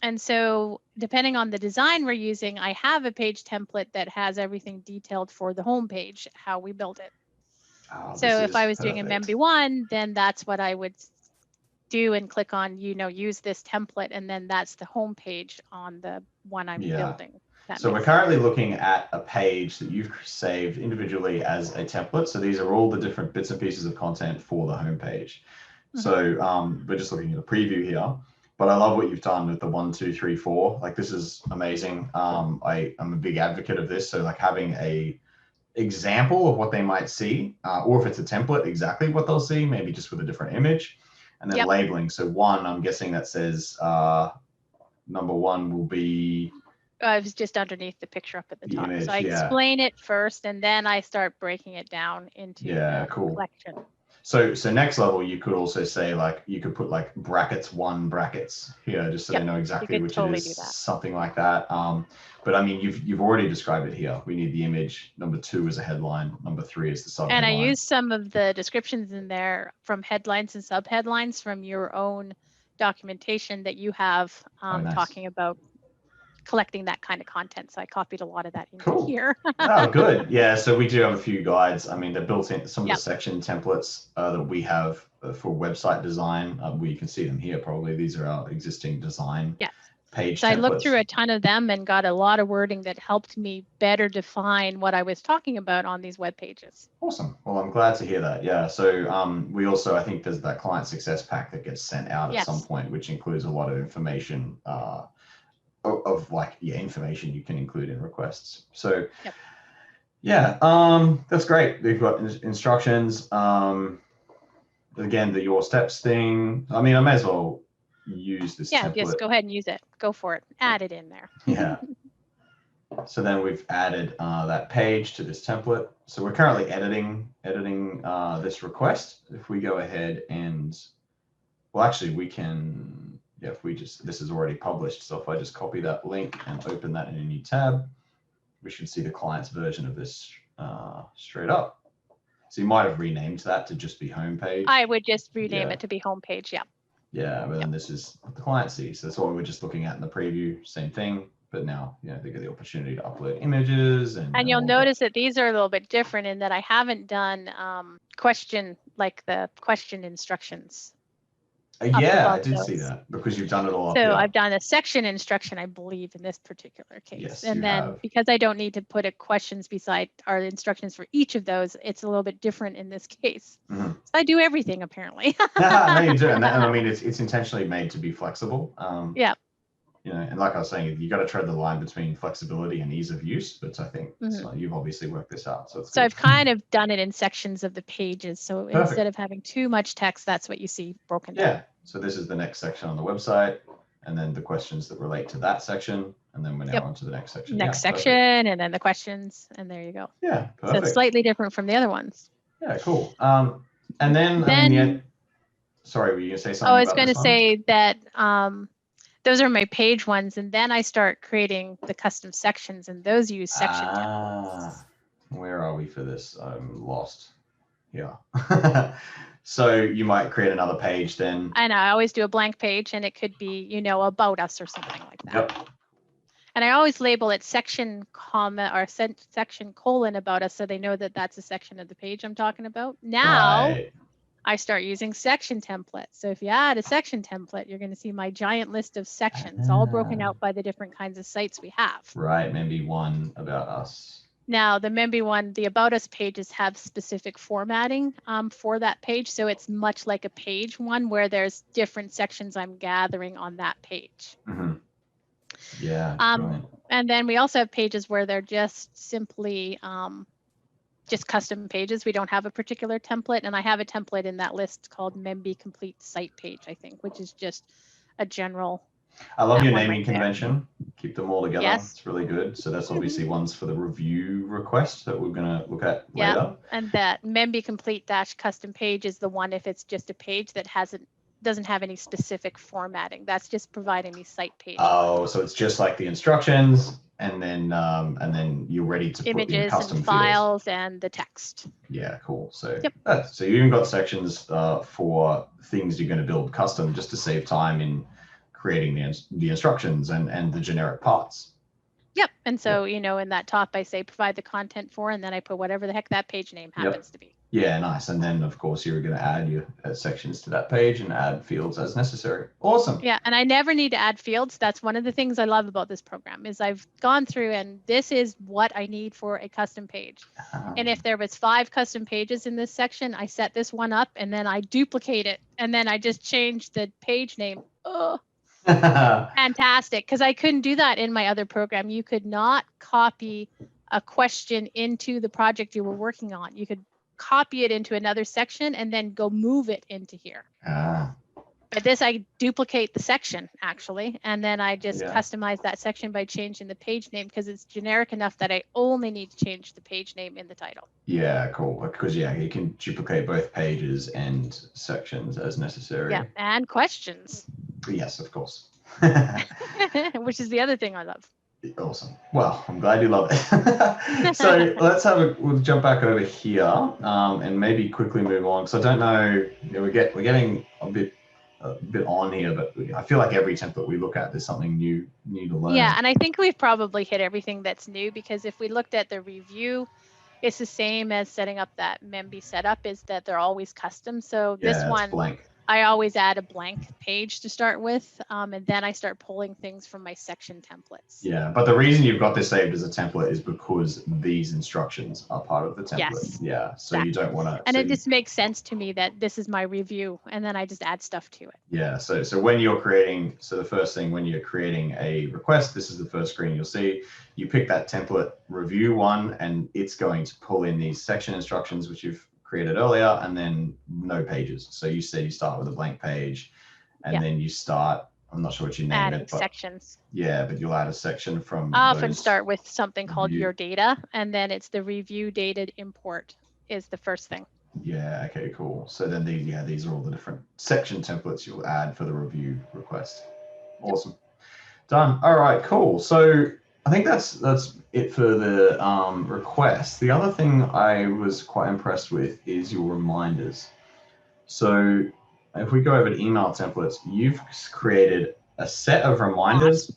And so depending on the design we're using, I have a page template that has everything detailed for the home page, how we build it. Oh, So if I was doing a Membee one, then that's what I would do and click on, use this template, and then that's the home page on the one I'm building. So we're currently looking at a page that you've saved individually as a template. So these are all the different bits and pieces of content for the homepage. So we're just looking at a preview here, but I love what you've done with the 1, 2, 3, 4. Like, this is amazing. I'm a big advocate of this. So like having a example of what they might see, or if it's a template, exactly what they'll see, maybe just with a different image, and then labeling. So 1, I'm guessing that says number 1 will be. It was just underneath the picture up at the top. Image, so I explain it first, and then I start breaking it down into the collection. So next level, you could also say, like, you could put like brackets 1 brackets here, just so they know exactly which it is, something like that. But I mean, you've already described it here. We need the image. Number 2 is a headline. Number 3 is the subheadline. And I use some of the descriptions in there from headlines and subheadlines from your own documentation that you have talking about collecting that kind of content. So I copied a lot of that into here. Oh, good. Yeah, so we do have a few guides. I mean, they're built in some of the section templates that we have for website design. You can see them here probably. These are our existing design page so templates. I looked through a ton of them and got a lot of wording that helped me better define what I was talking about on these web pages. Awesome. Well, I'm glad to hear that. Yeah. So we also, I think there's that client success pack that gets sent out at some point, which includes a lot of information information you can include in requests. So that's great. We've got instructions. Again, the your steps thing. I mean, I may as well use this template. Just go ahead and use it. Go for it. Add it in there. Yeah. So then we've added that page to this template. So we're currently editing this request. If we go ahead and, well, actually we can, if we just, this is already published. So if I just copy that link and open that in a new tab, we should see the client's version of this straight up. So you might have renamed that to just be homepage. I would just rename it to be homepage. Yeah. Yeah, but then this is what the client sees. So that's what we were just looking at in the preview, same thing. But now, they get the opportunity to upload images and you'll all notice that these are a little bit different in that I haven't done the question instructions. Yeah, I did see that because you've done it all up So here. I've done a section instruction, I believe, in this particular case. Yes, and you then have. because I don't need to put a questions beside our instructions for each of those, it's a little bit different in this case. Mm-hmm. So I do everything apparently. No, you do. And I mean, it's intentionally made to be flexible. Yeah. And like I was saying, you got to tread the line between flexibility and ease of use. But I think so you've obviously worked this out. So it's So I've kind of done it in sections of the pages. So instead of having too much text, that's what you see broken down. Yeah. So this is the next section on the website, and then the questions that relate to that section, and then we're now on to the next section. Next section, and then the questions, and there you go. Yeah, perfect. So it's slightly different from the other ones. Yeah, cool. And then I mean, sorry, were you gonna say something? I was going to say that those are my page ones, and then I start creating the custom sections, and those use section templates. Where are we for this? I'm lost. Yeah. So you might create another page then. And I always do a blank page, and it could be, about us or something like that. Yep. And I always label it section comma or section colon about us, so they know that that's a section of the page I'm talking about. Now I start using section templates. So if you add a section template, you're going to see my giant list of sections, all broken out by the different kinds of sites we have. Right, Membee one about us. Now the Membee one, the about us pages have specific formatting for that page. So it's much like a page one where there's different sections I'm gathering on that page. Mm-hmm. Yeah. And then we also have pages where they're just simply just custom pages. We don't have a particular template, and I have a template in that list called Membee complete site page, I think, which is just a general. I love your naming convention. Keep them all together. Yes. It's really good. So that's obviously ones for the review request that we're going to look at later. And that Membee complete dash custom page is the one if it's just a page that doesn't have any specific formatting. That's just providing the site page. Oh, so it's just like the instructions, and then you're ready to images put in custom and files and the text. Yeah, cool. So so you even got sections for things you're going to build custom just to save time in creating the instructions and the generic parts. Yep. And so in that top I say provide the content for, and then I put whatever the heck that page name happens to be. Yeah, nice. And then, of course, you're going to add your sections to that page and add fields as necessary. Awesome. Yeah, and I never need to add fields. That's one of the things I love about this program is I've gone through and this is what I need for a custom page. And if there was 5 custom pages in this section, I set this one up and then I duplicate it. And then I just change the page name. Oh, fantastic. Because I couldn't do that in my other program. You could not copy a question into the project you were working on. You could copy it into another section and then go move it into here. But this, I duplicate the section actually, and then I just customize that section by changing the page name because it's generic enough that I only need to change the page name in the title. Yeah, cool. Because you can duplicate both pages and sections as necessary. Yeah, and questions. Yes, of course. Which is the other thing I love. Awesome. Well, I'm glad you love it. So we'll jump back over here and maybe quickly move on. So I don't know, we're getting a bit on here, but I feel like every template we look at, there's something new to learn. Yeah, and I think we've probably hit everything that's new because if we looked at the review, it's the same as setting up that Membee setup is that they're always custom. So this one, blank. I always add a blank page to start with, and then I start pulling things from my section templates. Yeah, but the reason you've got this saved as a template is because these instructions are part of the template. Yes. Yeah, so exactly. You don't want to... And it just makes sense to me that this is my review, and then I just add stuff to it. Yeah, so when you're creating... So the first thing, when you're creating a request, this is the first screen you'll see. You pick that template review one, and it's going to pull in these section instructions, which you've created earlier, and then no pages. So you said you start with a blank page, and then you start, I'm not sure what you name it, but sections. Yeah, but you'll add a section from I often start with something called your data, and then it's the review dated import is the first thing. Yeah, okay, cool. So then these are all the different section templates you'll add for the review request. Awesome. Done. All right, cool. So I think that's it for the request. The other thing I was quite impressed with is your reminders. So if we go over to email templates, you've created a set of reminders.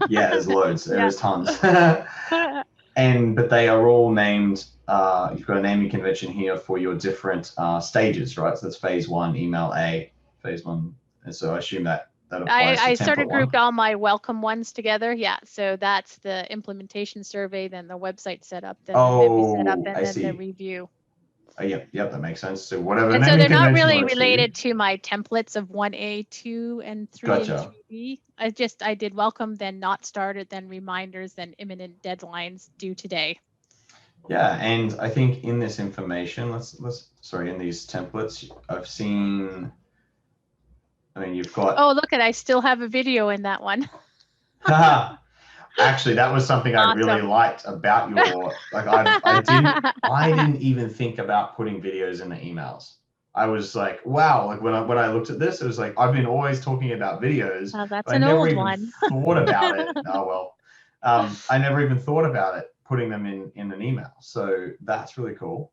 Yeah, there's loads. There's tons. But they are all named. You've got a naming convention here for your different stages, right? So that's phase 1, email A, phase 1. And so I assume that applies I to sort of template grouped 1. all my welcome ones together. Yeah. So that's the implementation survey, then the website setup, then the Membee setup, and I then the see. review. Yep, that makes sense. So whatever And so naming they're not convention really works for you. related to my templates of 1A, 2, and 3, and Gotcha. 3B. I did welcome, then not started, then reminders, then imminent deadlines due today. Yeah, and I think in this information, in these templates, I've seen. I mean, you've got. Oh, look I still have a video in that one. Actually, that was something I really liked about your. Like, I didn't even think about putting videos in the emails. I was like, wow. Like when I looked at this, it was like I've been always talking about videos. Oh, that's But I an never old even one. thought about it. Oh well. I never even thought about it putting them in an email. So that's really cool.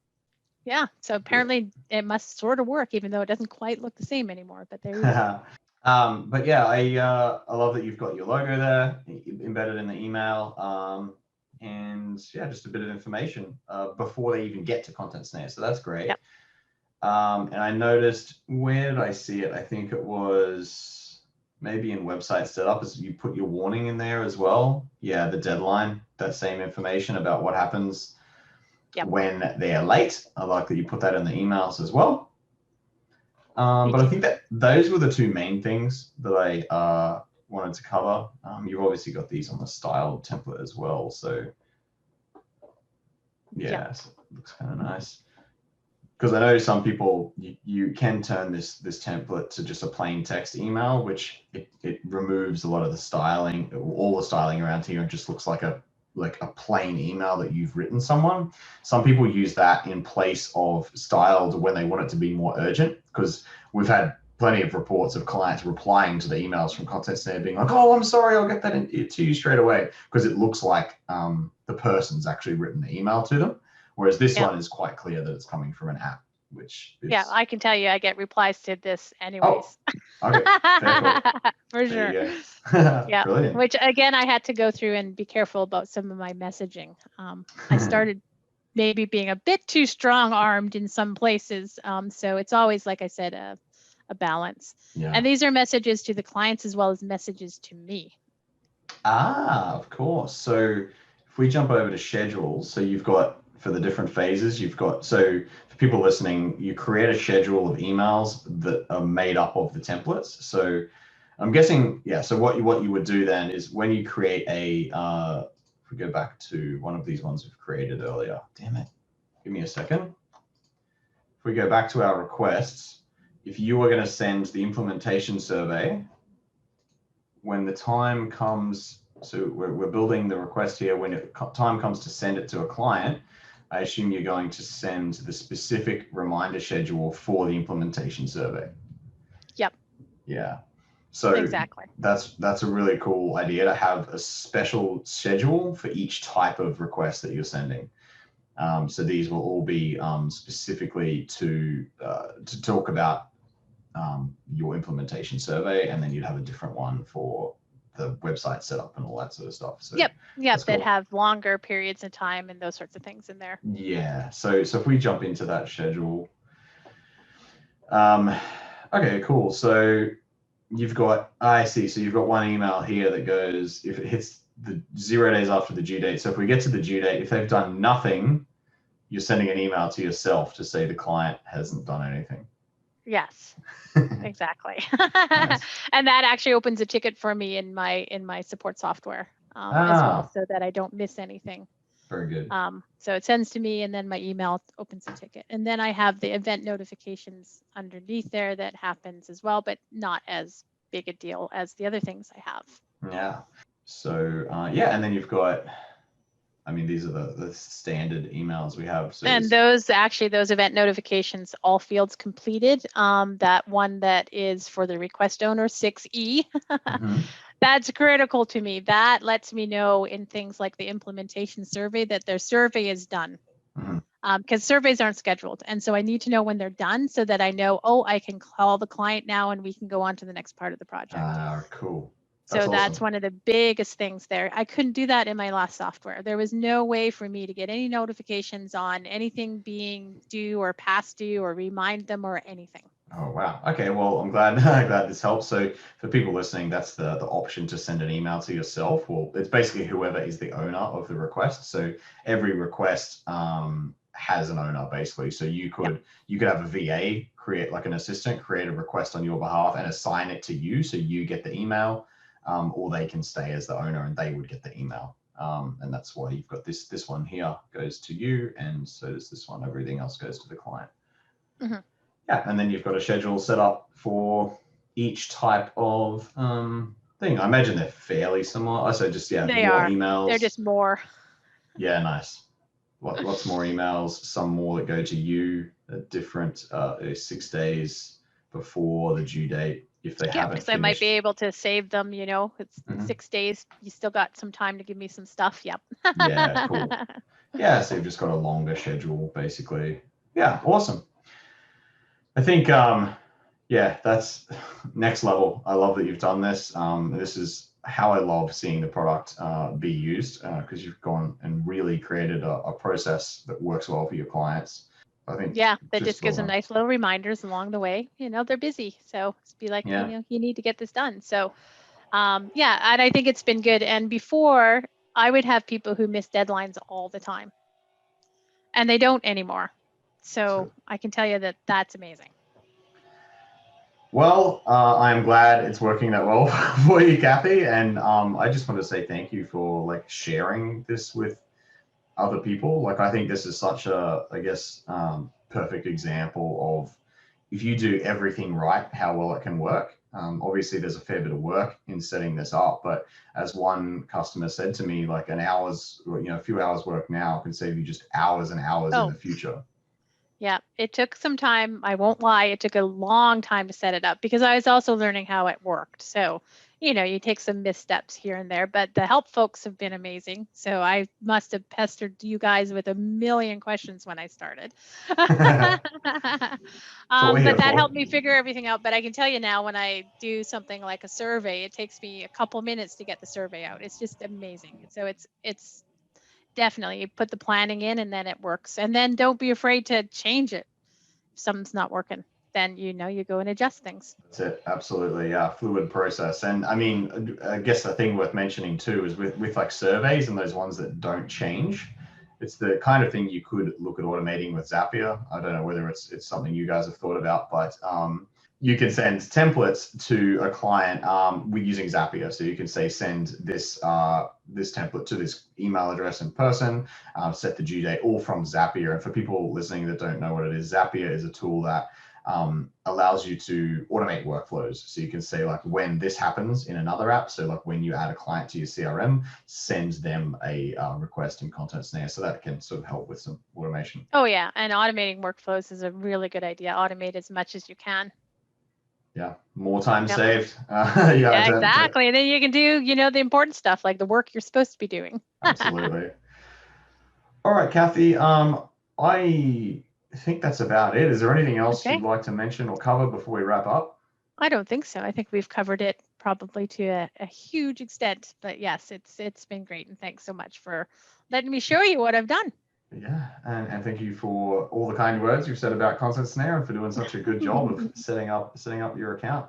Yeah. So apparently it must sort of work, even though it doesn't quite look the same anymore. But there you go. But yeah, I love that you've got your logo there embedded in the email. And yeah, just a bit of information before they even get to Content Snare. So that's great. Yep. And I noticed, where did I see it? I think it was maybe in website setup, as you put your warning in there as well. Yeah, the deadline, that same information about what happens when they're late. I like that you put that in the emails as well. But I think that those were the two main things that I wanted to cover. You've obviously got these on the style template as well. So yeah, so it looks kind of nice. Because I know some people, you can turn this template to just a plain text email, which it removes a lot of the styling, all the styling around here, and just looks like a plain email that you've written someone. Some people use that in place of styled when they want it to be more urgent, because we've had plenty of reports of clients replying to the emails from Content Snare being like, oh, I'm sorry, I'll get that to you straight away, because it looks like the person's actually written the email to them. Whereas this one is quite clear that it's coming from an app, which is... Yeah, I can tell you I get replies to this anyways. Oh, okay. Fair cool. For sure. Yeah. Brilliant. Which again, I had to go through and be careful about some of my messaging. I started maybe being a bit too strong-armed in some places. So it's always, like I said, a balance. Yeah. And these are messages to the clients as well as messages to me. Of course. So if we jump over to schedules, so you've got, for the different phases, you've got, so for people listening, you create a schedule of emails that are made up of the templates. So I'm guessing, yeah, so what you would do then is when you create a, if we go back to one of these ones we've created earlier, damn it, give me a second. If we go back to our requests, if you were going to send the implementation survey, when the time comes, so we're building the request here, when time comes to send it to a client, I assume you're going to send the specific reminder schedule for the implementation survey. Yep. Yeah. So exactly. That's a really cool idea, to have a special schedule for each type of request that you're sending. So these will all be specifically to talk about your implementation survey, and then you'd have a different one for the website setup and all that sort of stuff. So yep, that cool. have longer periods of time and those sorts of things in there. Yeah. So if we jump into that schedule, okay, cool. So you've got, I see. So you've got one email here that goes, if it hits the 0 days after the due date. So if we get to the due date, if they've done nothing, you're sending an email to yourself to say the client hasn't done anything. Yes, exactly. Nice. And that actually opens a ticket for me in my support software as well, so that I don't miss anything. Very good. So it sends to me, and then my email opens a ticket, and then I have the event notifications underneath there that happens as well, but not as big a deal as the other things I have. Yeah. So yeah, and then you've got, I mean, these are the standard emails we have. So and those event notifications, all fields completed. That one that is for the request owner, 6E, that's critical to me. That lets me know in things like the implementation survey that their survey is done. because surveys aren't scheduled. And so I need to know when they're done so that I know, oh, I can call the client now and we can go on to the next part of the project. Cool. So that's awesome. one of the biggest things there. I couldn't do that in my last software. There was no way for me to get any notifications on anything being due or past due or remind them or anything. Oh, wow. Okay, well, I'm glad glad this helps. So for people listening, that's the option to send an email to yourself. Well, it's basically whoever is the owner of the request. So every request has an owner, basically. So you could have a VA create, like an assistant, create a request on your behalf and assign it to you, so you get the email, or they can stay as the owner and they would get the email. And that's why you've got this one here goes to you, and so does this one. Everything else goes to the client. Mm-hmm. Yeah, and then you've got a schedule set up for each type of thing. I imagine they're fairly similar. So just, They more are. emails. They're just more. Yeah, nice. Lots more emails, some more that go to you at different 6 days before the due date if they haven't because finished. I might be able to save them, it's 6 days. You still got some time to give me some stuff. Yep. Yeah, cool. Yeah, so you've just got a longer schedule, basically. Yeah, awesome. I think, that's next level. I love that you've done this. This is how I love seeing the product be used, because you've gone and really created a process that works well for your clients. I think. Yeah, that just gives them nice little reminders along the way. They're busy, so it's be like, you need to get this done. So, and I think it's been good. And before, I would have people who miss deadlines all the time, and they don't anymore. So I can tell you that that's amazing. Well, I'm glad it's working that well for you, Kathy. And I just want to say thank you for sharing this with other people. I think this is such a, perfect example of, if you do everything right, how well it can work. Obviously, there's a fair bit of work in setting this up, but as one customer said to me, an hour's, a few hours work now can save you just hours and hours in the future. Yeah, it took some time. I won't lie. It took a long time to set it up because I was also learning how it worked. So, you take some missteps here and there, but the help folks have been amazing. So I must have pestered you guys with a million questions when I started. But that helped me figure everything out. But I can tell you now, when I do something like a survey, it takes me a couple minutes to get the survey out. It's just amazing. So it's definitely, you put the planning in and then it works. And then don't be afraid to change it. If something's not working, then you go and adjust things. That's it. Absolutely. Yeah. Fluid process. And I mean, I guess the thing worth mentioning too is with surveys and those ones that don't change, it's the kind of thing you could look at automating with Zapier. I don't know whether it's something you guys have thought about, but you can send templates to a client with using Zapier. So you can say, send this template to this email address in person, set the due date, all from Zapier. And for people listening that don't know what it is, Zapier is a tool that allows you to automate workflows. So you can say when this happens in another app. So when you add a client to your CRM, send them a request in Content Snare. So that can sort of help with some automation. Oh yeah, and automating workflows is a really good idea. Automate as much as you can. Yeah, more time saved. Yeah, exactly. And then you can do, the important stuff, like the work you're supposed to be doing. Absolutely. All right, Kathy. I think that's about it. Is there anything else you'd like to mention or cover before we wrap up? I don't think so. I think we've covered it probably to a huge extent. But yes, it's been great, and thanks so much for letting me show you what I've done. Yeah, and thank you for all the kind words you've said about Content Snare and for doing such a good job of setting up your account.